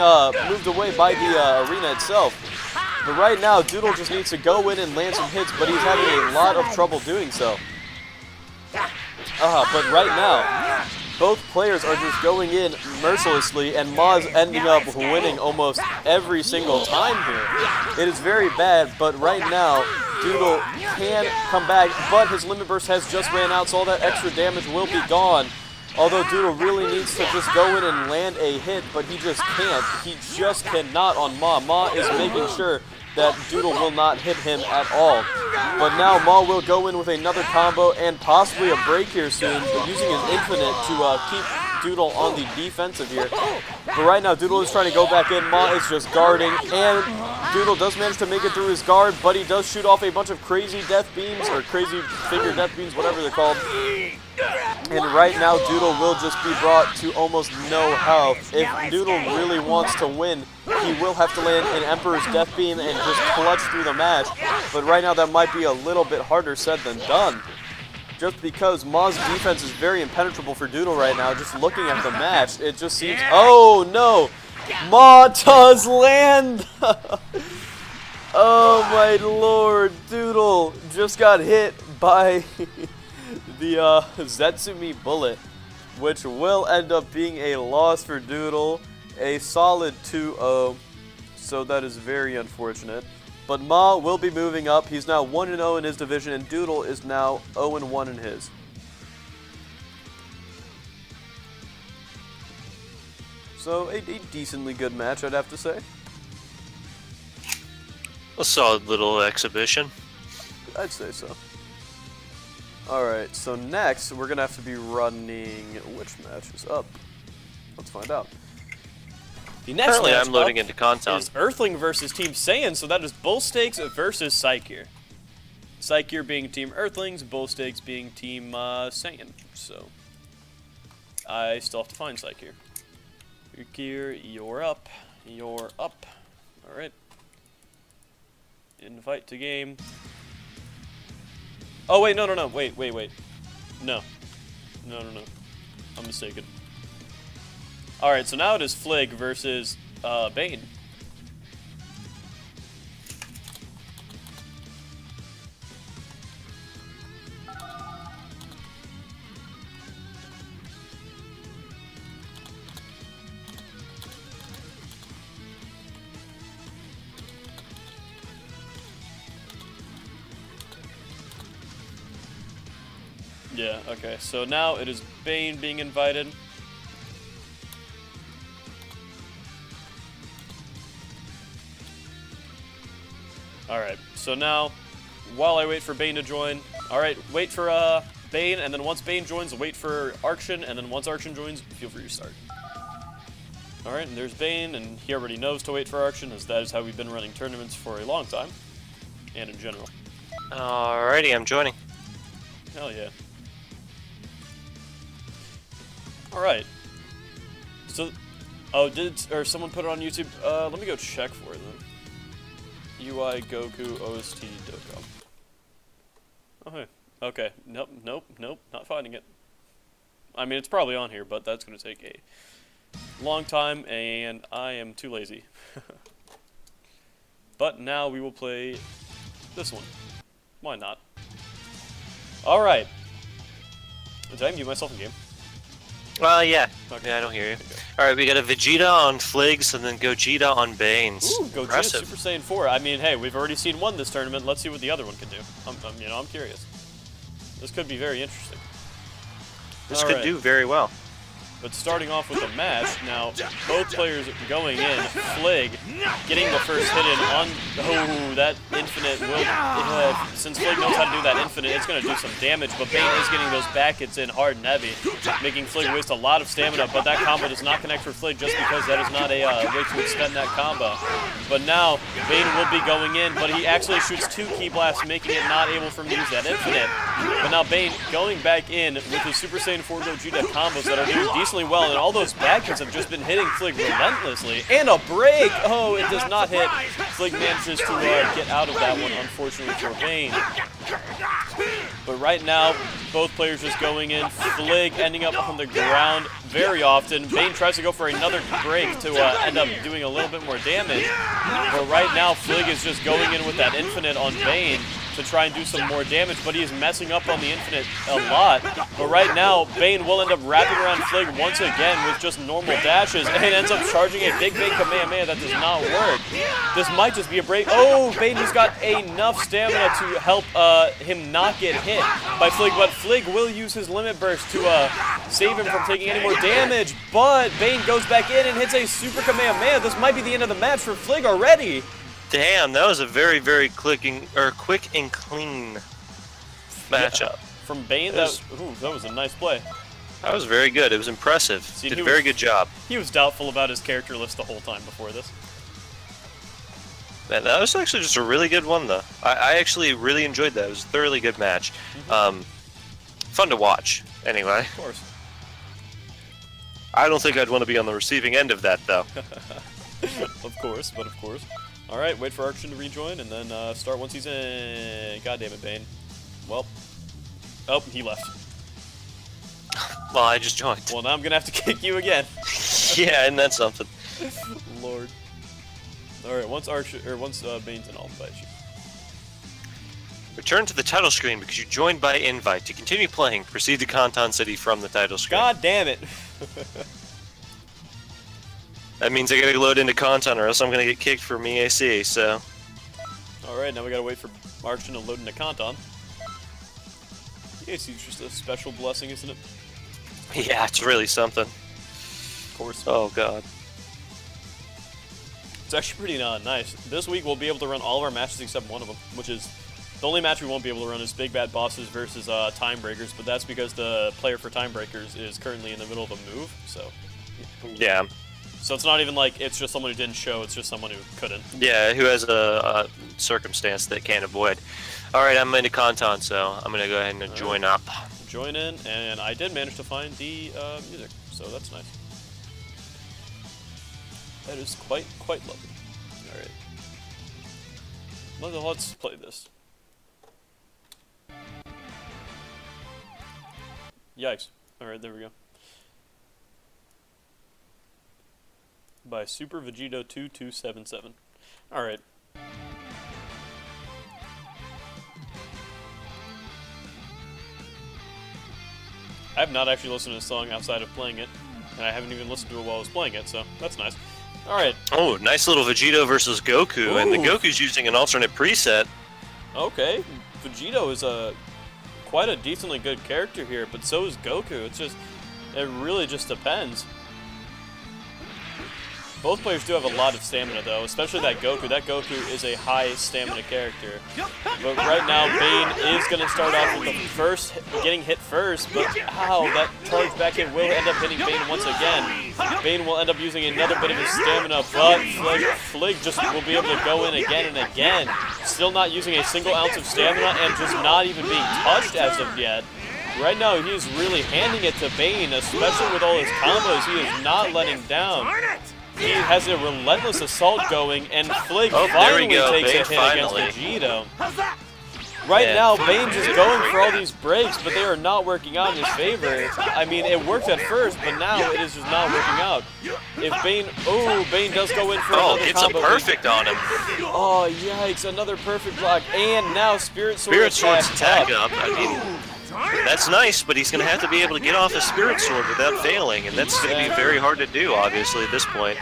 moved away by the arena itself. But right now, Doodle just needs to go in and land some hits, but he's having a lot of trouble doing so. But right now, both players are just going in mercilessly, and Ma's ending up winning almost every single time here. It is very bad, but right now, Doodle can come back, but his limit burst has just ran out, so all that extra damage will be gone. Although Doodle really needs to just go in and land a hit, but he just can't. He just cannot on Ma. Ma is making sure that Doodle will not hit him at all. But now Ma will go in with another combo and possibly a break here soon, using his infinite to keep Doodle on the defensive here. But right now, Doodle is trying to go back in. Ma is just guarding, and Doodle does manage to make it through his guard, but he does shoot off a bunch of crazy death beams, or crazy finger death beams, whatever they're called. And right now, Doodle will just be brought to almost no health. If Doodle really wants to win, he will have to land an Emperor's Death Beam and just clutch through the match. But right now, that might be a little bit harder said than done. Just because Ma's defense is very impenetrable for Doodle right now, just looking at the match, it just seems... Oh, no! Ma does land! Oh, my lord. Doodle just got hit by... the Zetsumi Bullet, which will end up being a loss for Doodle, a solid 2-0, so that is very unfortunate. But Ma will be moving up. He's now 1-0 in his division, and Doodle is now 0-1 in his. So a decently good match, I'd have to say. A solid little exhibition. I'd say so. Alright, so next we're going to have to be running... Which match is up? Let's find out. The next Currently, match I'm loading up into Conton. is Earthling versus Team Saiyan, so that is Bull Stakes versus Psycheer. Psycheer being Team Earthlings, Bull Stakes being Team Saiyan. So, I still have to find Psycheer. Psycheer, you're up. You're up. Alright. Invite to game. Oh, wait, no. Wait. No. No. I'm mistaken. Alright, so now it is Flig versus Bane. Yeah, okay, so now it is Bane being invited. Alright, so now, while I wait for Bane to join, alright, wait for Bane, and then once Bane joins, wait for Arkshin, and then once Arkshin joins, feel free to start. Alright, and there's Bane, and he already knows to wait for Arkshin, as that is how we've been running tournaments for a long time, and in general. Alrighty, I'm joining. Hell yeah. Alright. So, oh, or someone put it on YouTube? Let me go check for it then. UI Goku OST Dokkan. Oh, hey. Okay. Nope, not finding it. I mean, it's probably on here, but that's going to take a long time, and I am too lazy. But now we will play this one. Why not? Alright. Did I mute myself in game? Yeah. Okay. Yeah, I don't hear you. Okay. Alright, we got a Vegeta on Fligs and then Gogeta on Banes. Ooh, Gogeta Impressive. Super Saiyan 4. I mean, hey, we've already seen one this tournament. Let's see what the other one can do. I'm curious. This could be very interesting. This could do very well. But starting off with a match, now both players going in, Flig getting the first hit in on, oh, that infinite will, since Flig knows how to do that infinite, it's going to do some damage, but Bane is getting those back hits in hard and heavy, making Flig waste a lot of stamina, but that combo does not connect for Flig just because that is not a way to extend that combo. But now, Bane will be going in, but he actually shoots 2 Ki Blasts, making it not able for him to use that infinite. But now Bane going back in with his Super Saiyan 4 Gogeta combos that are doing decently well, and all those back hits have just been hitting Flig relentlessly. And a break! Oh, it does not hit. Flig manages to get out of that one, unfortunately for Bane. But right now, both players just going in. Flig ending up on the ground very often. Bane tries to go for another break to end up doing a little bit more damage. But right now, Flig is just going in with that infinite on Bane to try and do some more damage, but he is messing up on the infinite a lot. But right now, Bane will end up wrapping around Flig once again with just normal dashes, and ends up charging a big Kamehameha that does not work. This might just be a break. Oh, Bane just got enough stamina to help him not get hit by Flig, but Flig will use his limit burst to save him from taking any more damage. But Bane goes back in and hits a super Kamehameha. This might be the end of the match for Flig already. Damn, that was a very, very quick and clean matchup. Yeah, from Bane, that was a nice play. That was very good. It was impressive. Did a very good job. He was doubtful about his character list the whole time before this. Man, that was actually just a really good one, though. I actually really enjoyed that. It was a thoroughly good match. Fun to watch, anyway. Of course. I don't think I'd want to be on the receiving end of that, though. Of course. Alright, wait for Arkshin to rejoin, and then start once he's in. God damn it, Bane. Well. Oh, he left. Well, I just joined. Well, now I'm gonna have to kick you again. Yeah, and that's something. Lord. Alright, once Bane's in, I'll invite you. Return to the title screen because you joined by invite. To continue playing, proceed to Conton City from the title screen. God damn it! That means I gotta load into Conton or else I'm gonna get kicked from EAC, so... Alright, now we gotta wait for Arkshin to load into Conton. EAC is just a special blessing, isn't it? Yeah, it's really something. Of course. Oh, God. It's actually pretty nice. This week we'll be able to run all of our matches except one of them, which is... The only match we won't be able to run is Big Bad Bosses versus Time Breakers, but that's because the player for Time Breakers is currently in the middle of a move, so... Yeah. So it's not even like it's just someone who didn't show, it's just someone who couldn't. Yeah, who has a circumstance that can't avoid. Alright, I'm into content, so I'm going to go ahead and join up. Join in, and I did manage to find the music, so that's nice. That is quite lovely. Alright. Let's play this. Yikes. Alright, there we go. By Super Vegito 2277. Alright. I have not actually listened to the song outside of playing it, and I haven't even listened to it while I was playing it, so that's nice. Alright. Oh, nice little Vegito versus Goku, Ooh. And the Goku's using an alternate preset. Okay, Vegito is quite a decently good character here, but so is Goku. It really just depends. Both players do have a lot of stamina, though, especially that Goku. That Goku is a high stamina character. But right now, Bane is going to start off with the getting hit first, but how that charge back hit will end up hitting Bane once again. Bane will end up using another bit of his stamina, but Flig just will be able to go in again and again. Still not using a single ounce of stamina and just not even being touched as of yet. Right now, he is really handing it to Bane, especially with all his combos. He is not letting down. He has a relentless assault going, and Flig finally takes a hit against Vegito. Right now, Bane just going for all these breaks, but they are not working out in his favor. I mean, it worked at first, but now it is just not working out. If Bane, Bane does go in for another combo. It's a perfect on him. Oh, yikes, another perfect block, and now Spirit Sword attack up. I mean, that's nice, but he's going to have to be able to get off his Spirit Sword without failing, and that's going to be very hard to do, obviously, at this point.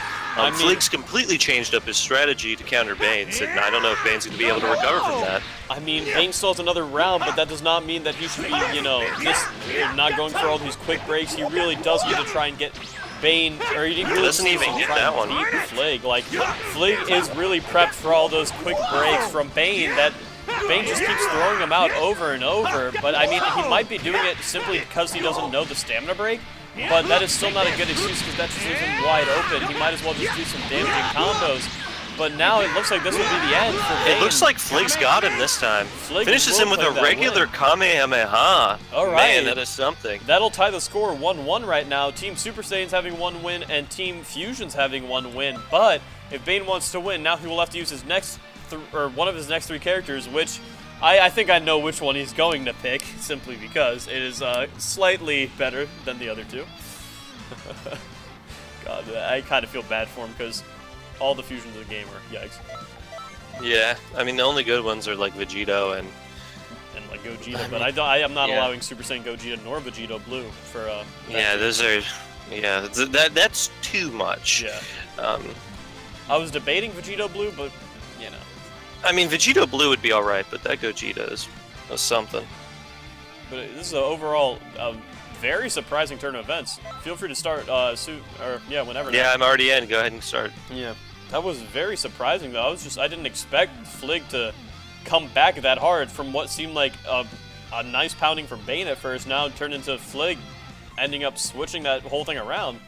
Flig's completely changed up his strategy to counter Bane's, and I don't know if Bane's going to be able to recover from that. I mean, Bane still has another round, but that does not mean that he should be, you know, not going for all these quick breaks. He really does need to try and get Bane, or he really doesn't even get that one. Beat Flig. Like, Flig is really prepped for all those quick breaks from Bane that Bane just keeps throwing him out over and over, but I mean, he might be doing it simply because he doesn't know the stamina break, but that is still not a good excuse because that just leaves him wide open. He might as well just do some damaging combos, but now it looks like this will be the end for Bane. It looks like Flig's got him this time. Finishes him with a regular Kamehameha. Alright. Man, that is something. That'll tie the score 1-1 right now. Team Super Saiyan's having 1 win and Team Fusion's having 1 win, but if Bane wants to win, now he will have to use his next one of his next 3 characters, which I think I know which one he's going to pick, simply because it is slightly better than the other 2. God, I kind of feel bad for him because all the fusions of the game are yikes. Yeah, I mean the only good ones are like Vegito and like Gogeta, but I am not allowing Super Saiyan Gogeta nor Vegito Blue for. Yeah, those are. Yeah, that's too much. Yeah. I was debating Vegito Blue, but you know. I mean, Vegito Blue would be alright, but that Gogeta is something. But this is an overall very surprising turn of events. Feel free to start whenever. Yeah, I'm already in. Go ahead and start. Yeah, that was very surprising though. I didn't expect Flig to come back that hard from what seemed like a nice pounding from Bane at first. Now it turned into Flig ending up switching that whole thing around.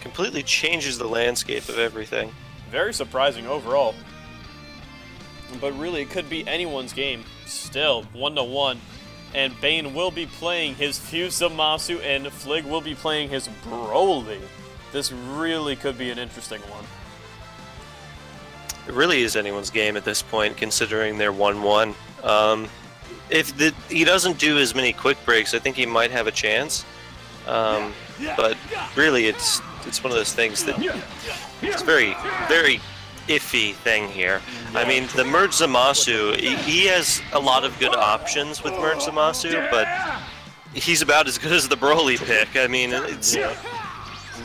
Completely changes the landscape of everything. Very surprising overall. But really, it could be anyone's game. Still, 1-1. And Bane will be playing his Fuse Zamasu, and Flig will be playing his Broly. This really could be an interesting one. It really is anyone's game at this point, considering they're 1-1. If he doesn't do as many quick breaks, I think he might have a chance. But really, it's one of those things that it's very, very iffy thing here. I mean, the Merge Zamasu, he has a lot of good options with Merge Zamasu, but he's about as good as the Broly pick. I mean, it's...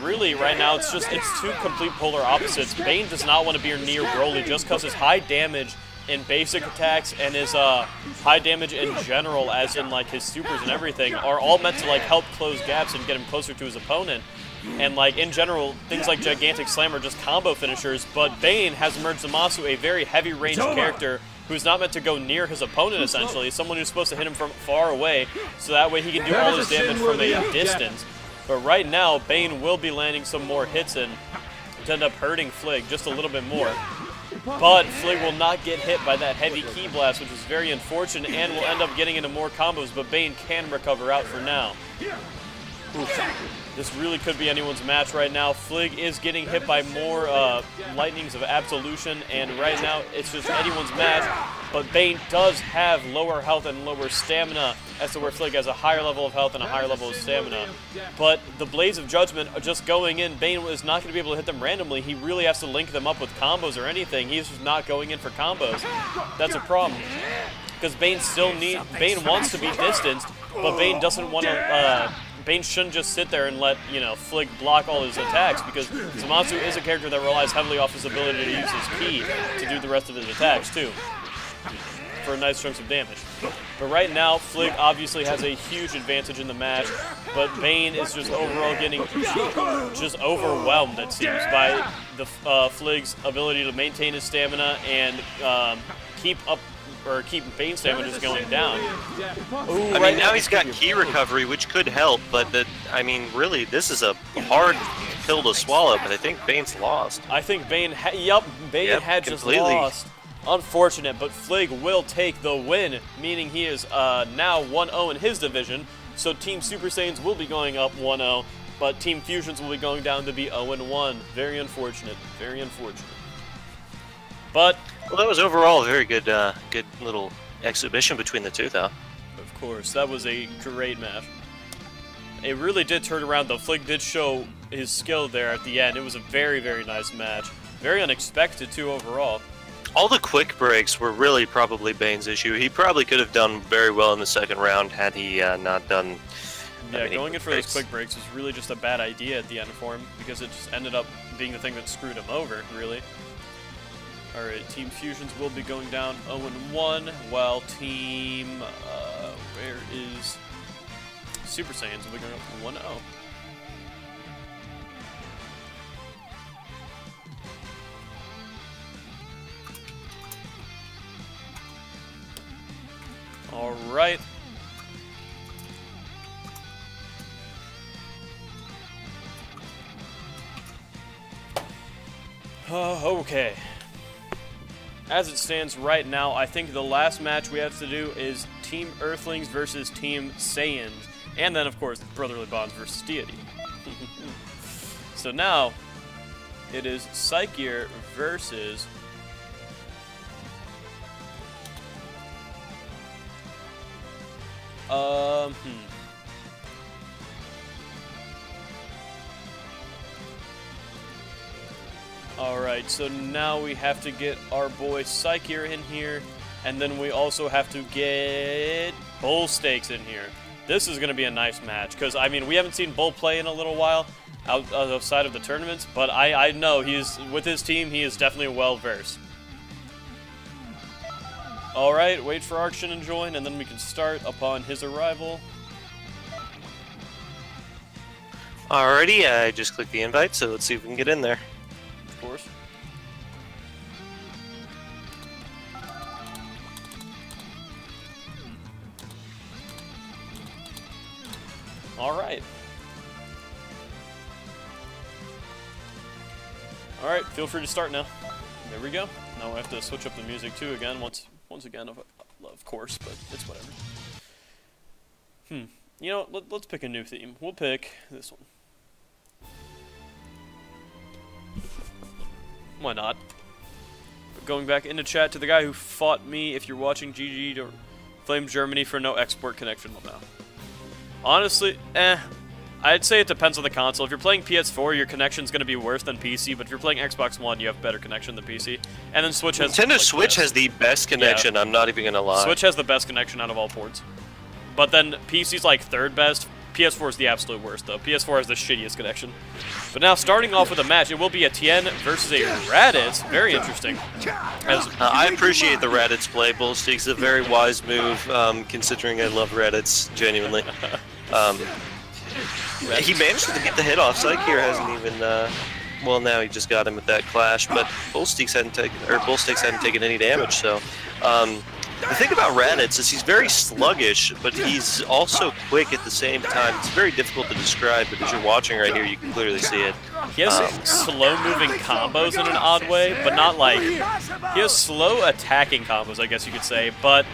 Really, right now, it's two complete polar opposites. Bane does not want to be near Broly just because his high damage in basic attacks and his high damage in general, as in like his supers and everything, are all meant to like help close gaps and get him closer to his opponent. And like in general, things like Gigantic Slam are just combo finishers, but Bane has Merged Zamasu, a very heavy range character who's not meant to go near his opponent essentially, someone who's supposed to hit him from far away, so that way he can do all his damage from a distance. But right now, Bane will be landing some more hits in, to end up hurting Flig just a little bit more. But Flig will not get hit by that heavy Ki Blast, which is very unfortunate, and will end up getting into more combos, but Bane can recover out for now. Oof. This really could be anyone's match right now. Flig is getting hit by more lightnings of Absolution, and right now it's just anyone's match. But Bane does have lower health and lower stamina, as to where Flig has a higher level of health and a higher level of stamina. But the Blades of Judgment are just going in. Bane is not going to be able to hit them randomly. He really has to link them up with combos or anything. He's just not going in for combos. That's a problem. Because Bane wants to be distanced, but Bane doesn't want to... Bane shouldn't just sit there and let, Flig block all his attacks, because Zamasu is a character that relies heavily off his ability to use his Ki to do the rest of his attacks, too, for nice chunks of damage. But right now, Flig obviously has a huge advantage in the match, but Bane is just overall getting just overwhelmed, it seems, by the Flig's ability to maintain his stamina and keep Bane's stamina just going down. Ooh, I mean, now he's got Ki recovery, which could help, but really, this is a hard pill to swallow, but I think Bane's lost. I think Bane had just lost. Unfortunate, but Flig will take the win, meaning he is now 1-0 in his division, so Team Super Saiyans will be going up 1-0, but Team Fusions will be going down to be 0-1. Very unfortunate, very unfortunate. But... well, that was overall a very good good little exhibition between the two, though. Of course, that was a great match. It really did turn around, though. Flig did show his skill there at the end. It was a very, very nice match. Very unexpected, too, overall. All the quick breaks were really probably Bane's issue. He probably could have done very well in the second round had he not done... Yeah, going in for those quick breaks was really just a bad idea at the end for him, because it just ended up being the thing that screwed him over, really. Alright, Team Fusions will be going down 0-1, while Team... where is... Super Saiyans will be going up 1-0. Alright. Okay. As it stands right now, I think the last match we have to do is Team Earthlings versus Team Saiyans. And then, of course, Brotherly Bonds versus Deity. So now, it is Psycheer versus... Alright, so now we have to get our boy Psycheer in here, and then we also have to get Bull Stakes in here. This is going to be a nice match, because, I mean, we haven't seen Bull play in a little while outside of the tournaments, but I know with his team, he is definitely well-versed. Alright, wait for Arkshin to join, and then we can start upon his arrival. Alrighty, I just clicked the invite, so let's see if we can get in there. Of course. Alright. Alright, feel free to start now. There we go. Now I have to switch up the music too again, once again, of course, but it's whatever. You know, let's pick a new theme. We'll pick this one. Why not? But going back into chat to the guy who fought me, if you're watching, GG to Flame Germany for no export connection. Well, no. Honestly, I'd say it depends on the console. If you're playing PS4, your connection's going to be worse than PC, but if you're playing Xbox One, you have better connection than PC. And then Switch has... Nintendo Switch has the best connection, yeah. I'm not even going to lie. Switch has the best connection out of all ports. But then PC's like third best. PS4 is the absolute worst, though. PS4 has the shittiest connection. But now, starting off with a match, it will be a Tien versus a Raditz. Very interesting. I appreciate the Raditz play. Bullstick's a very wise move, considering I love Raditz, genuinely. He managed to get the hit off. Psycheer hasn't even... well, now he just got him with that clash, but Bullsticks hadn't taken any damage, so... The thing about Raditz is he's very sluggish, but he's also quick at the same time. It's very difficult to describe, but as you're watching right here, you can clearly see it. He has slow-moving combos in an odd way, but not like... He has slow attacking combos, I guess you could say, but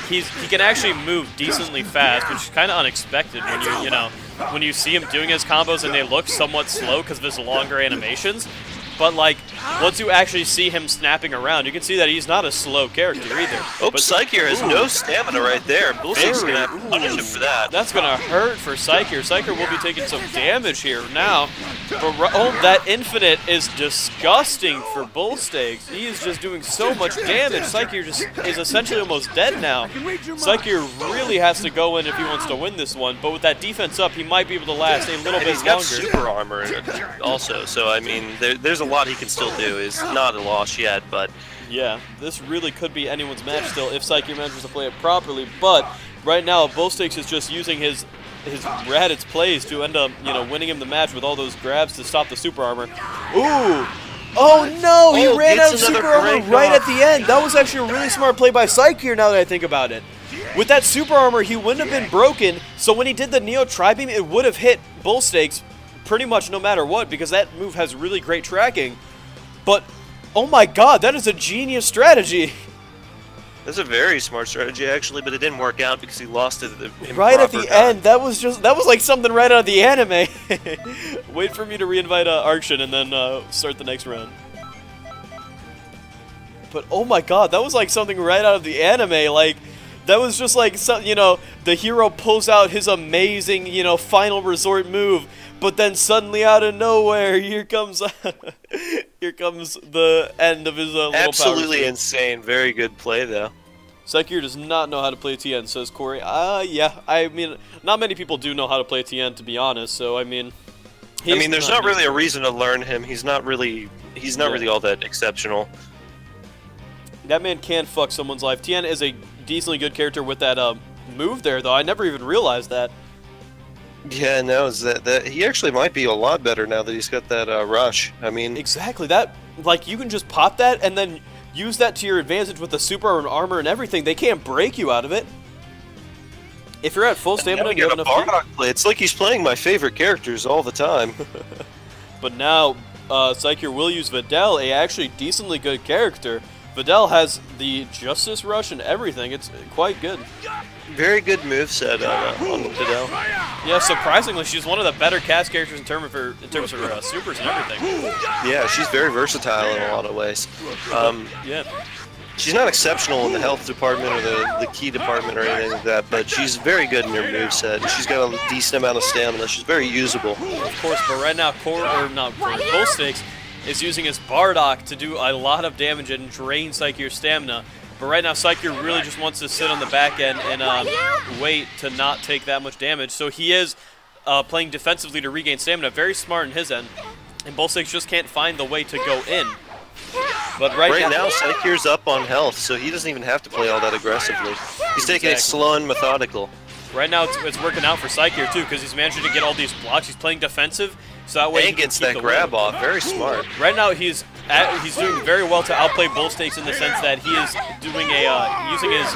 he can actually move decently fast, which is kind of unexpected when you know, when you see him doing his combos and they look somewhat slow because of his longer animations. But, like, once you actually see him snapping around, you can see that he's not a slow character either. Oh, but Psyche has no stamina right there. Bullshit's going to have to punish him for that. That's going to hurt for Psyche. Psyche will be taking some damage here now. But, oh, that infinite is disgusting for Bull Stakes. He is just doing so much damage. Psyche just is essentially almost dead now. Psyche really has to go in if he wants to win this one. But with that defense up, he might be able to last a little bit he's got longer. super armor also, so, I mean, there's a lot he can still do. It's not a loss yet, but yeah, this really could be anyone's match still if Psyche manages to play it properly. But right now, Bull Stakes is just using his Raditz plays to end up, you know, winning him the match with all those grabs to stop the super armor. Ooh! Oh no! He ran out of super armor right at the end. That was actually a really smart play by Psyche here. Now that I think about it, with that super armor, he wouldn't have been broken. So when he did the Neo Tri-Beam, it would have hit Bull Stakes pretty much no matter what, because that move has really great tracking. But, oh my god, that is a genius strategy. That's a very smart strategy, actually, but it didn't work out because he lost it right at the end. That was like something right out of the anime. Wait for me to reinvite Arkshin and then start the next round. But, oh my god, that was like something right out of the anime. Like, that was just like, you know, the hero pulls out his amazing, you know, final resort move. But then suddenly out of nowhere, here comes the end of his little absolutely power insane. Very good play, though. Psyche does not know how to play TN, says Corey. Yeah, I mean, not many people do know how to play TN, to be honest. So I mean, there's not really a reason to learn him. He's not really all that exceptional. That man can fuck someone's life. TN is a decently good character with that move there, though. I never even realized that. Yeah, no, is that he actually might be a lot better now that he's got that rush. I mean, exactly that. Like, you can just pop that and then use that to your advantage with the super and armor and everything. They can't break you out of it. If you're at full stamina, you have enough. Bardock play. It's like he's playing my favorite characters all the time. But now, Psyche will use Videl, a actually decently good character. Videl has the Justice Rush and everything. It's quite good. Very good moveset on Videl. Yeah, surprisingly, she's one of the better cast characters in terms of her supers and everything. Yeah, she's very versatile in a lot of ways. Yeah. She's not exceptional in the health department or the key department or anything like that, but she's very good in her moveset. She's got a decent amount of stamina. She's very usable. Of course, but right now, Bull Stakes is using his Bardock to do a lot of damage and drain Psyche's stamina. But right now, Psyche really just wants to sit on the back end and wait to not take that much damage. So he is playing defensively to regain stamina. Very smart in his end. And Bull Stakes just can't find the way to go in. But right now, Psyche's up on health, so he doesn't even have to play all that aggressively. He's taking it slow and methodical. Right now, it's working out for Psyche too, because he's managing to get all these blocks. He's playing defensive, so that way he gets that grab off. Very smart. Right now, he's doing very well to outplay Bull Stakes in the sense that he is doing using his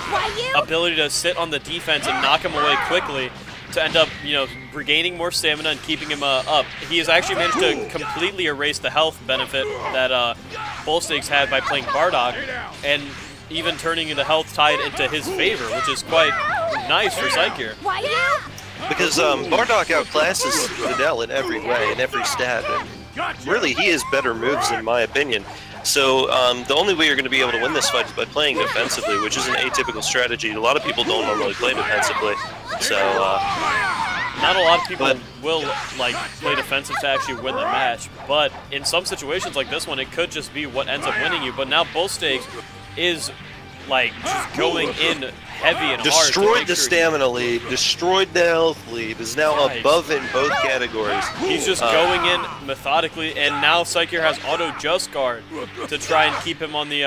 ability to sit on the defense and knock him away quickly to end up, you know, regaining more stamina and keeping him up. He has actually managed to completely erase the health benefit that Bull Stakes had by playing Bardock, and even turning the health tide into his favor, which is quite nice for Psyche. Because Bardock outclasses Videl in every way, in every stat. And really, he has better moves, in my opinion. So the only way you're going to be able to win this fight is by playing defensively, which is an atypical strategy. A lot of people don't normally play defensively. So not a lot of people will like play defensive to actually win the match. But in some situations like this one, it could just be what ends up winning you. But now Bull Stakes is like just going in heavy and hard. Destroyed the stamina lead, destroyed the health lead, is now above in both categories. He's just going in methodically, and now Psyche has auto just guard to try and keep him on the,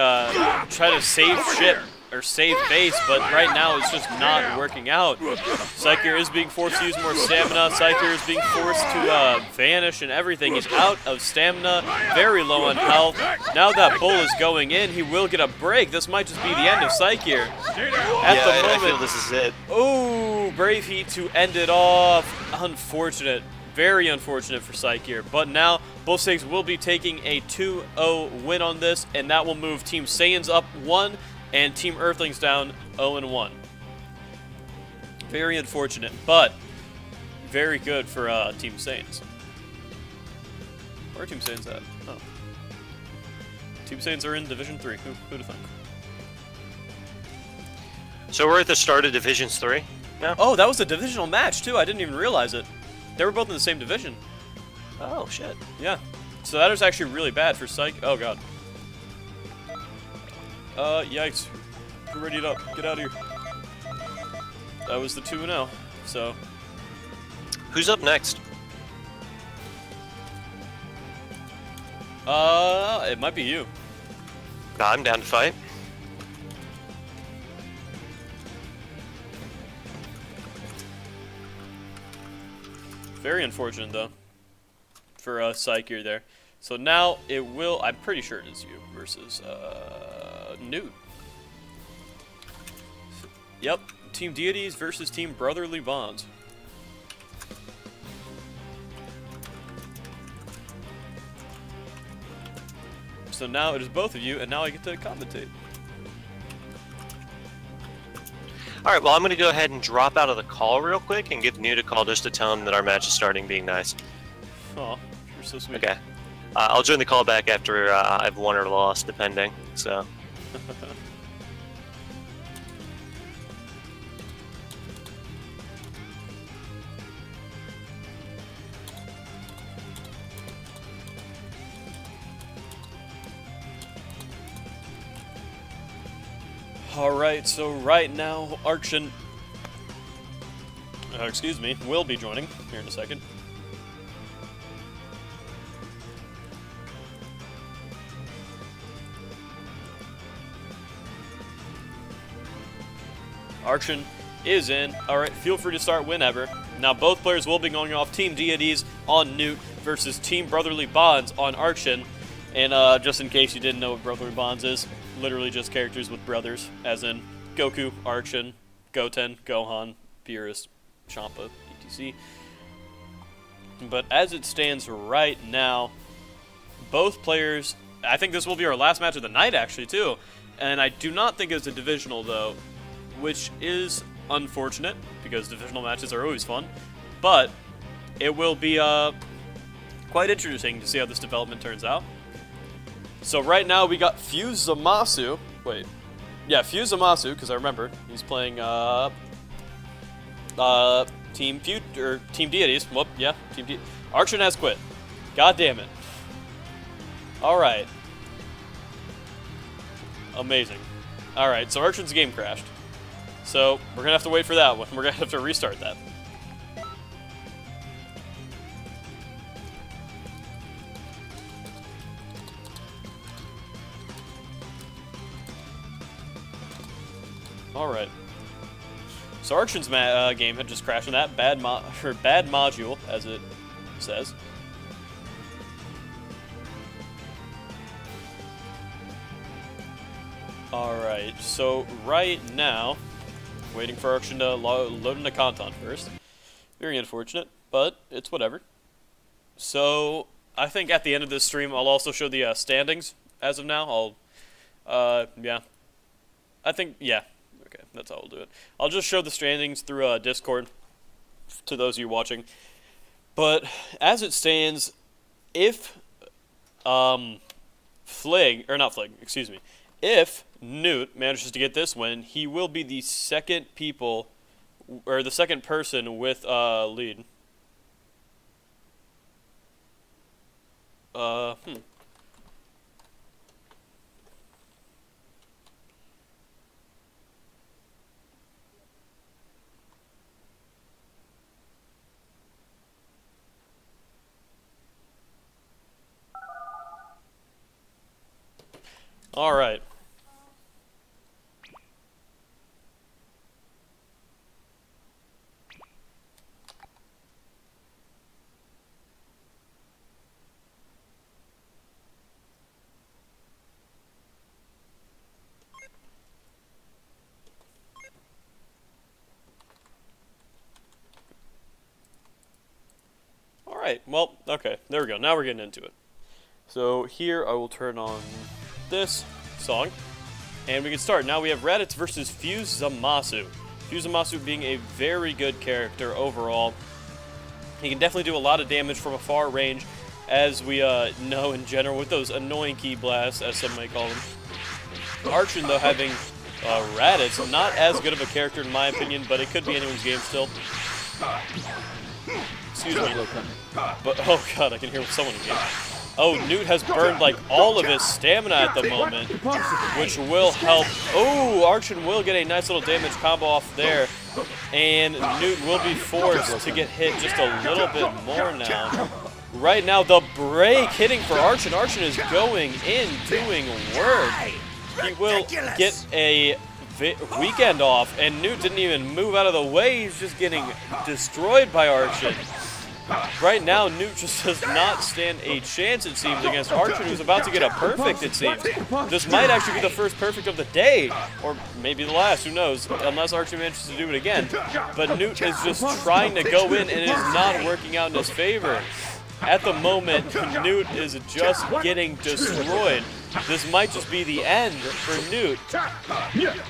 try to save ship or save base, but right now it's just not working out. Psyker is being forced to use more stamina. Psyker is being forced to vanish and everything. He's out of stamina, very low on health. Now that Bull is going in, he will get a break. This might just be the end of Psyker. At the moment, I feel this is it. Oh, Brave Heat to end it off. Unfortunate. Very unfortunate for Psyker. But now, both Saiyans will be taking a 2-0 win on this, and that will move Team Saiyans up 1 and Team Earthlings down 0-1. Very unfortunate, but very good for Team Saiyans. Where are Team Saiyans at? Oh. Team Saiyans are in Division 3. Who'd have thunk? So we're at the start of Divisions 3 now? Oh, that was a divisional match, too. I didn't even realize it. They were both in the same division. Oh, shit. Yeah. So that was actually really bad for Psych. Oh, God. Yikes. Ready it up. Get out of here. That was the 2-0. So. Who's up next? It might be you. I'm down to fight. Very unfortunate, though, for Psyker there. So now it will, I'm pretty sure it is you versus Newt. Yep, Team Deities versus Team Brotherly Bonds. So now it is both of you, and now I get to commentate. Alright, well, I'm going to go ahead and drop out of the call real quick and give Newt a call just to tell him that our match is starting, being nice. Aw, you're so sweet. Okay. I'll join the call back after I've won or lost, depending, so. Alright, so right now, Arkshin, excuse me, will be joining here in a second. Arkshin is in. Alright, feel free to start whenever. Now both players will be going off Team Deities on Newt versus Team Brotherly Bonds on Arkshin. And just in case you didn't know what Brotherly Bonds is, literally just characters with brothers, as in Goku, Arkshin, Goten, Gohan, Beerus, Champa, etc. But as it stands right now, both players, I think this will be our last match of the night actually too, and I do not think it's a divisional though, which is unfortunate because divisional matches are always fun, but it will be quite interesting to see how this development turns out. So right now we got Fuse Zamasu. Wait, yeah, Fuse Zamasu, because I remember he's playing Team Deities. Whoop, yeah, Team Deities. Arkshin has quit. God damn it. All right. Amazing. All right, so Arkshin's game crashed. So we're gonna have to wait for that one. We're gonna have to restart that. Alright. So Arkshin's game had just crashed in that bad module, as it says. Alright, so right now, waiting for Arkshin to load into Conton first. Very unfortunate, but it's whatever. So, I think at the end of this stream, I'll also show the standings as of now. Yeah. I think, yeah. Okay, that's how I'll do it. I'll just show the standings through Discord to those of you watching. But as it stands, if if Newt manages to get this win, he will be the second person with lead. All right. Alright, well, okay, there we go. Now we're getting into it. So here I will turn on this song, and we can start. Now we have Raditz versus Fuse-Zamasu. Fuse-Zamasu being a very good character overall. He can definitely do a lot of damage from a far range, as we know in general with those annoying key blasts, as some might call them. Archon, though, having Raditz, not as good of a character in my opinion, but it could be anyone's game still. Excuse me. But, oh god, I can hear someone in game. Oh, Newt has burned like all of his stamina at the moment, which will help. Oh, Archon will get a nice little damage combo off there, and Newt will be forced to get hit just a little bit more now. Right now, the break hitting for Archon. Archon is going in, doing work. He will get a weekend off, and Newt didn't even move out of the way. He's just getting destroyed by Archon. Right now, Newt just does not stand a chance, it seems, against Archon, who's about to get a perfect, it seems. This might actually be the first perfect of the day, or maybe the last, who knows, unless Archon manages to do it again. But Newt is just trying to go in, and it is not working out in his favor. At the moment, Newt is just getting destroyed. This might just be the end for Newt.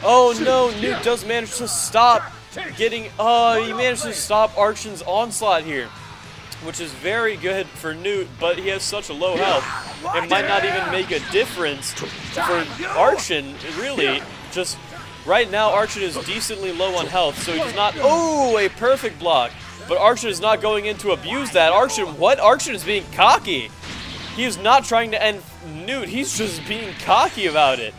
Oh no, Newt does manage to stop getting, he managed to stop Archon's onslaught here, which is very good for Newt, but he has such a low health. It might not even make a difference for Archon, really. Just right now, Archon is decently low on health, so he does not, oh, a perfect block. But Archon is not going in to abuse that. Archon, what? Archon is being cocky. He is not trying to end Newt. He's just being cocky about it.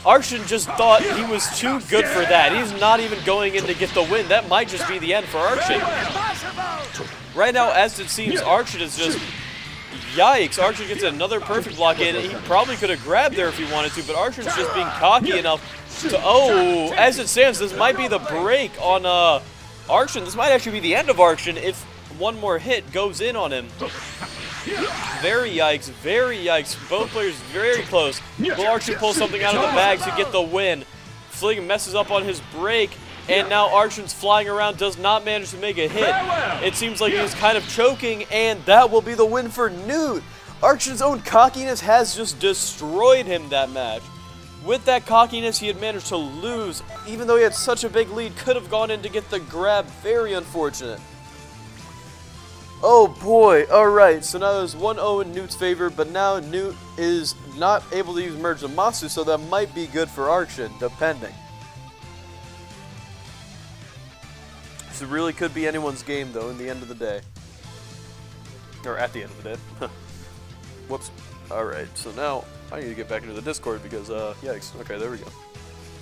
Archon just thought he was too good for that. He's not even going in to get the win. That might just be the end for Archon. Right now, as it seems, Archon is just... Yikes. Archon gets another perfect block in. He probably could have grabbed there if he wanted to, but Archon's just being cocky enough to... Oh, as it stands, this might be the break on... Archon. This might actually be the end of Archon if one more hit goes in on him. Very yikes, very yikes. Both players very close. Will Archon pull something out of the bag to get the win? Fling messes up on his break, and now Archon's flying around, does not manage to make a hit. It seems like he's kind of choking, and that will be the win for Newt. Archon's own cockiness has just destroyed him that match. With that cockiness, he had managed to lose, even though he had such a big lead, could have gone in to get the grab. Very unfortunate. Oh boy, alright, so now there's 1-0 in Newt's favor, but now Newt is not able to use Merge Zamasu, so that might be good for Archon, depending. This really could be anyone's game, though, in the end of the day. Or at the end of the day. Whoops. Alright, so now... I need to get back into the Discord because, yikes. Okay, there we go.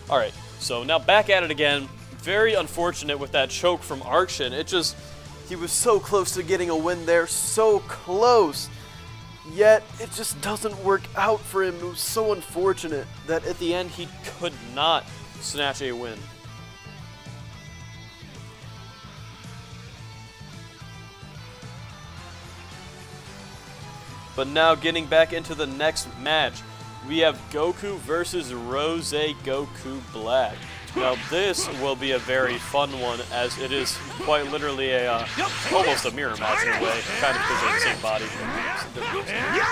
Alright, so now back at it again. Very unfortunate with that choke from Archon. It just, he was so close to getting a win there, so close. Yet, it just doesn't work out for him. It was so unfortunate that at the end he could not snatch a win. But now getting back into the next match, we have Goku versus Rose Goku Black. Now this will be a very fun one, as it is quite literally a almost a mirror match in a way, kind of because they're the same body.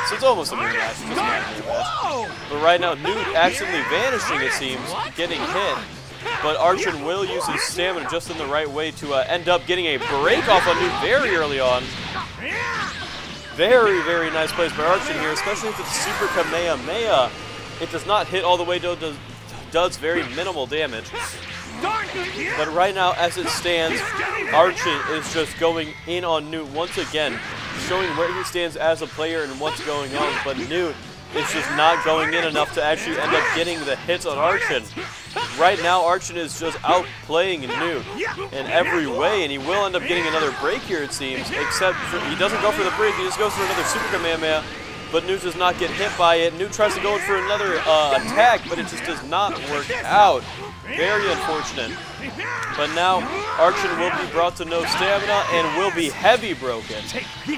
So it's almost a mirror match, just not a mirror match. But right now, Newt accidentally vanishing, it seems, getting hit. But Archon will use his stamina just in the right way to end up getting a break off on Newt very early on. Very, very nice plays by Archon here, especially if it's Super Kamehameha. It does not hit all the way, does very minimal damage. But right now, as it stands, Archon is just going in on Newt once again, showing where he stands as a player and what's going on. But Newt is just not going in enough to actually end up getting the hits on Archon. Right now, Archon is just outplaying Newt in every way, and he will end up getting another break here, it seems, except for, he doesn't go for the break, he just goes for another Super Kamehameha, but Newt does not get hit by it. Newt tries to go in for another attack, but it just does not work out. Very unfortunate. But now, Archon will be brought to no stamina and will be heavy broken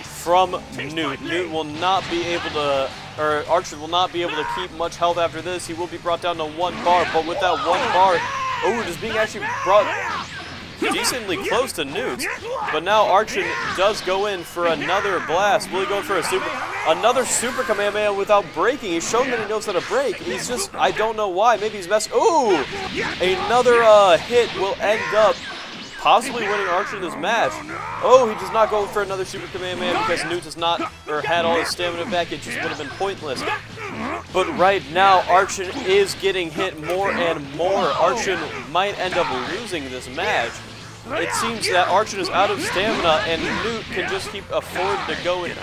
from Newt. Newt will not be able to, or Archon will not be able to keep much health after this. He will be brought down to 1 bar, but with that 1 bar, oh, just being actually brought, decently close to Newt. But now Archon does go in for another blast. Will he go for another super Kamehameha without breaking? He's shown that he knows how to break. He's just, I don't know why. Maybe he's messed. Ooh! Another hit will end up possibly winning Archon this match. Oh, he does not go for another super Kamehameha because Newt has not, or had all his stamina back. It just would have been pointless. But right now, Archon is getting hit more and more. Archon might end up losing this match. It seems that Archon is out of stamina, and Newt can just keep afford to go in.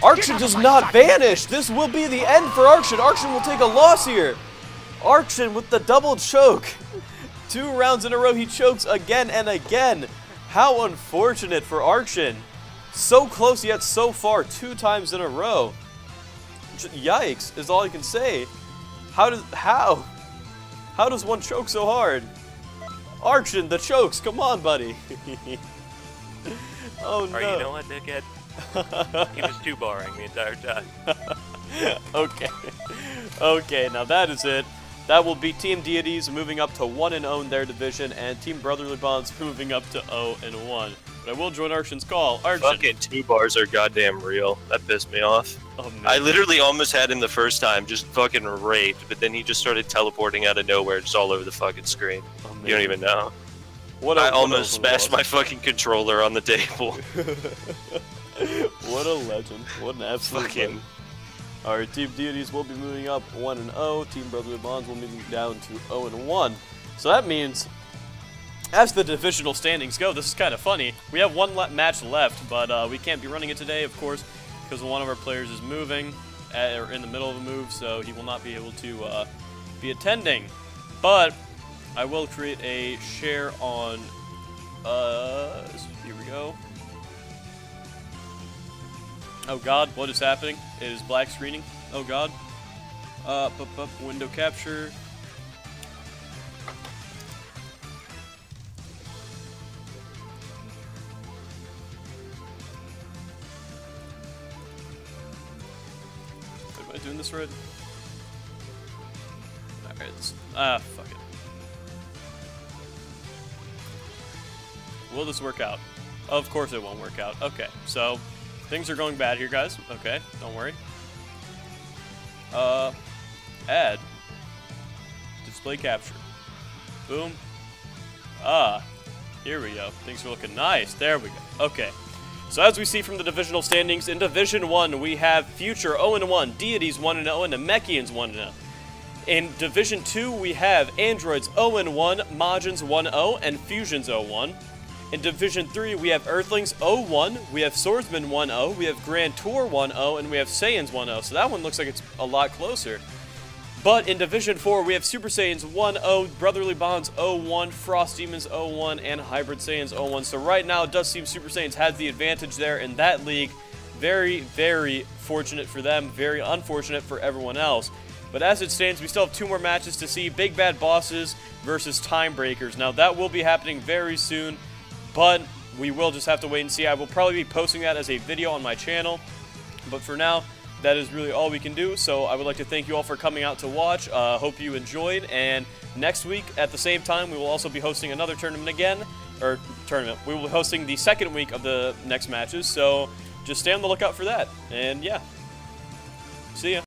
Archon does not vanish. This will be the end for Archon. Archon will take a loss here. Archon with the double choke. 2 rounds in a row, he chokes again and again. How unfortunate for Archon. So close yet so far, 2 times in a row. Yikes, is all I can say. How does one choke so hard? Archon, the chokes, come on, buddy. Oh no. Or you know what, dickhead? He was 2-barring the entire time. Okay. Okay, now that is it. That will be Team Deities moving up to 1-0 in their division, and Team Brotherly Bonds moving up to 0-1. But I will join Archon's call. Archon. Fucking 2 bars are goddamn real. That pissed me off. Oh, man. I literally almost had him the first time, just fucking raped, but then he just started teleporting out of nowhere, just all over the fucking screen. Oh, you don't even know. I almost smashed my fucking controller on the table. What a legend. What an absolute legend. Alright, Team Deities will be moving up 1-0. Team Brotherly Bonds will be moving down to 0-1. So that means, as the divisional standings go, this is kind of funny. We have 1 match left, but we can't be running it today, of course, because one of our players is moving, or in the middle of a move, so he will not be able to be attending. But I will create a share on, here we go. Oh god, what is happening? It is black screening. Oh god. Window capture. Am I doing this right? Alright, fuck it. Will this work out? Of course it won't work out. Okay, so things are going bad here, guys. Okay, don't worry. Add. Display capture. Boom. Here we go. Things are looking nice. There we go. Okay. So as we see from the divisional standings, in Division 1, we have Future 0-1, Deities 1-0, and Namekians 1-0. In Division 2, we have Androids 0-1, Majins 1-0, and Fusions 0-1. In Division 3, we have Earthlings 0-1, we have Swordsman 1-0, we have Grand Tour 1-0, and we have Saiyans 1-0. So that one looks like it's a lot closer. But in Division 4, we have Super Saiyans 1-0, Brotherly Bonds 0-1, Frost Demons 0-1, and Hybrid Saiyans 0-1. So right now, it does seem Super Saiyans has the advantage there in that league. Very, very fortunate for them, very unfortunate for everyone else. But as it stands, we still have 2 more matches to see. Big Bad Bosses versus Time Breakers. Now, that will be happening very soon. But we will just have to wait and see. I will probably be posting that as a video on my channel. But for now, that is really all we can do. So I would like to thank you all for coming out to watch. Hope you enjoyed. And next week, at the same time, we will also be hosting another tournament again. We will be hosting the 2nd week of the next matches. So just stay on the lookout for that. And yeah, see ya.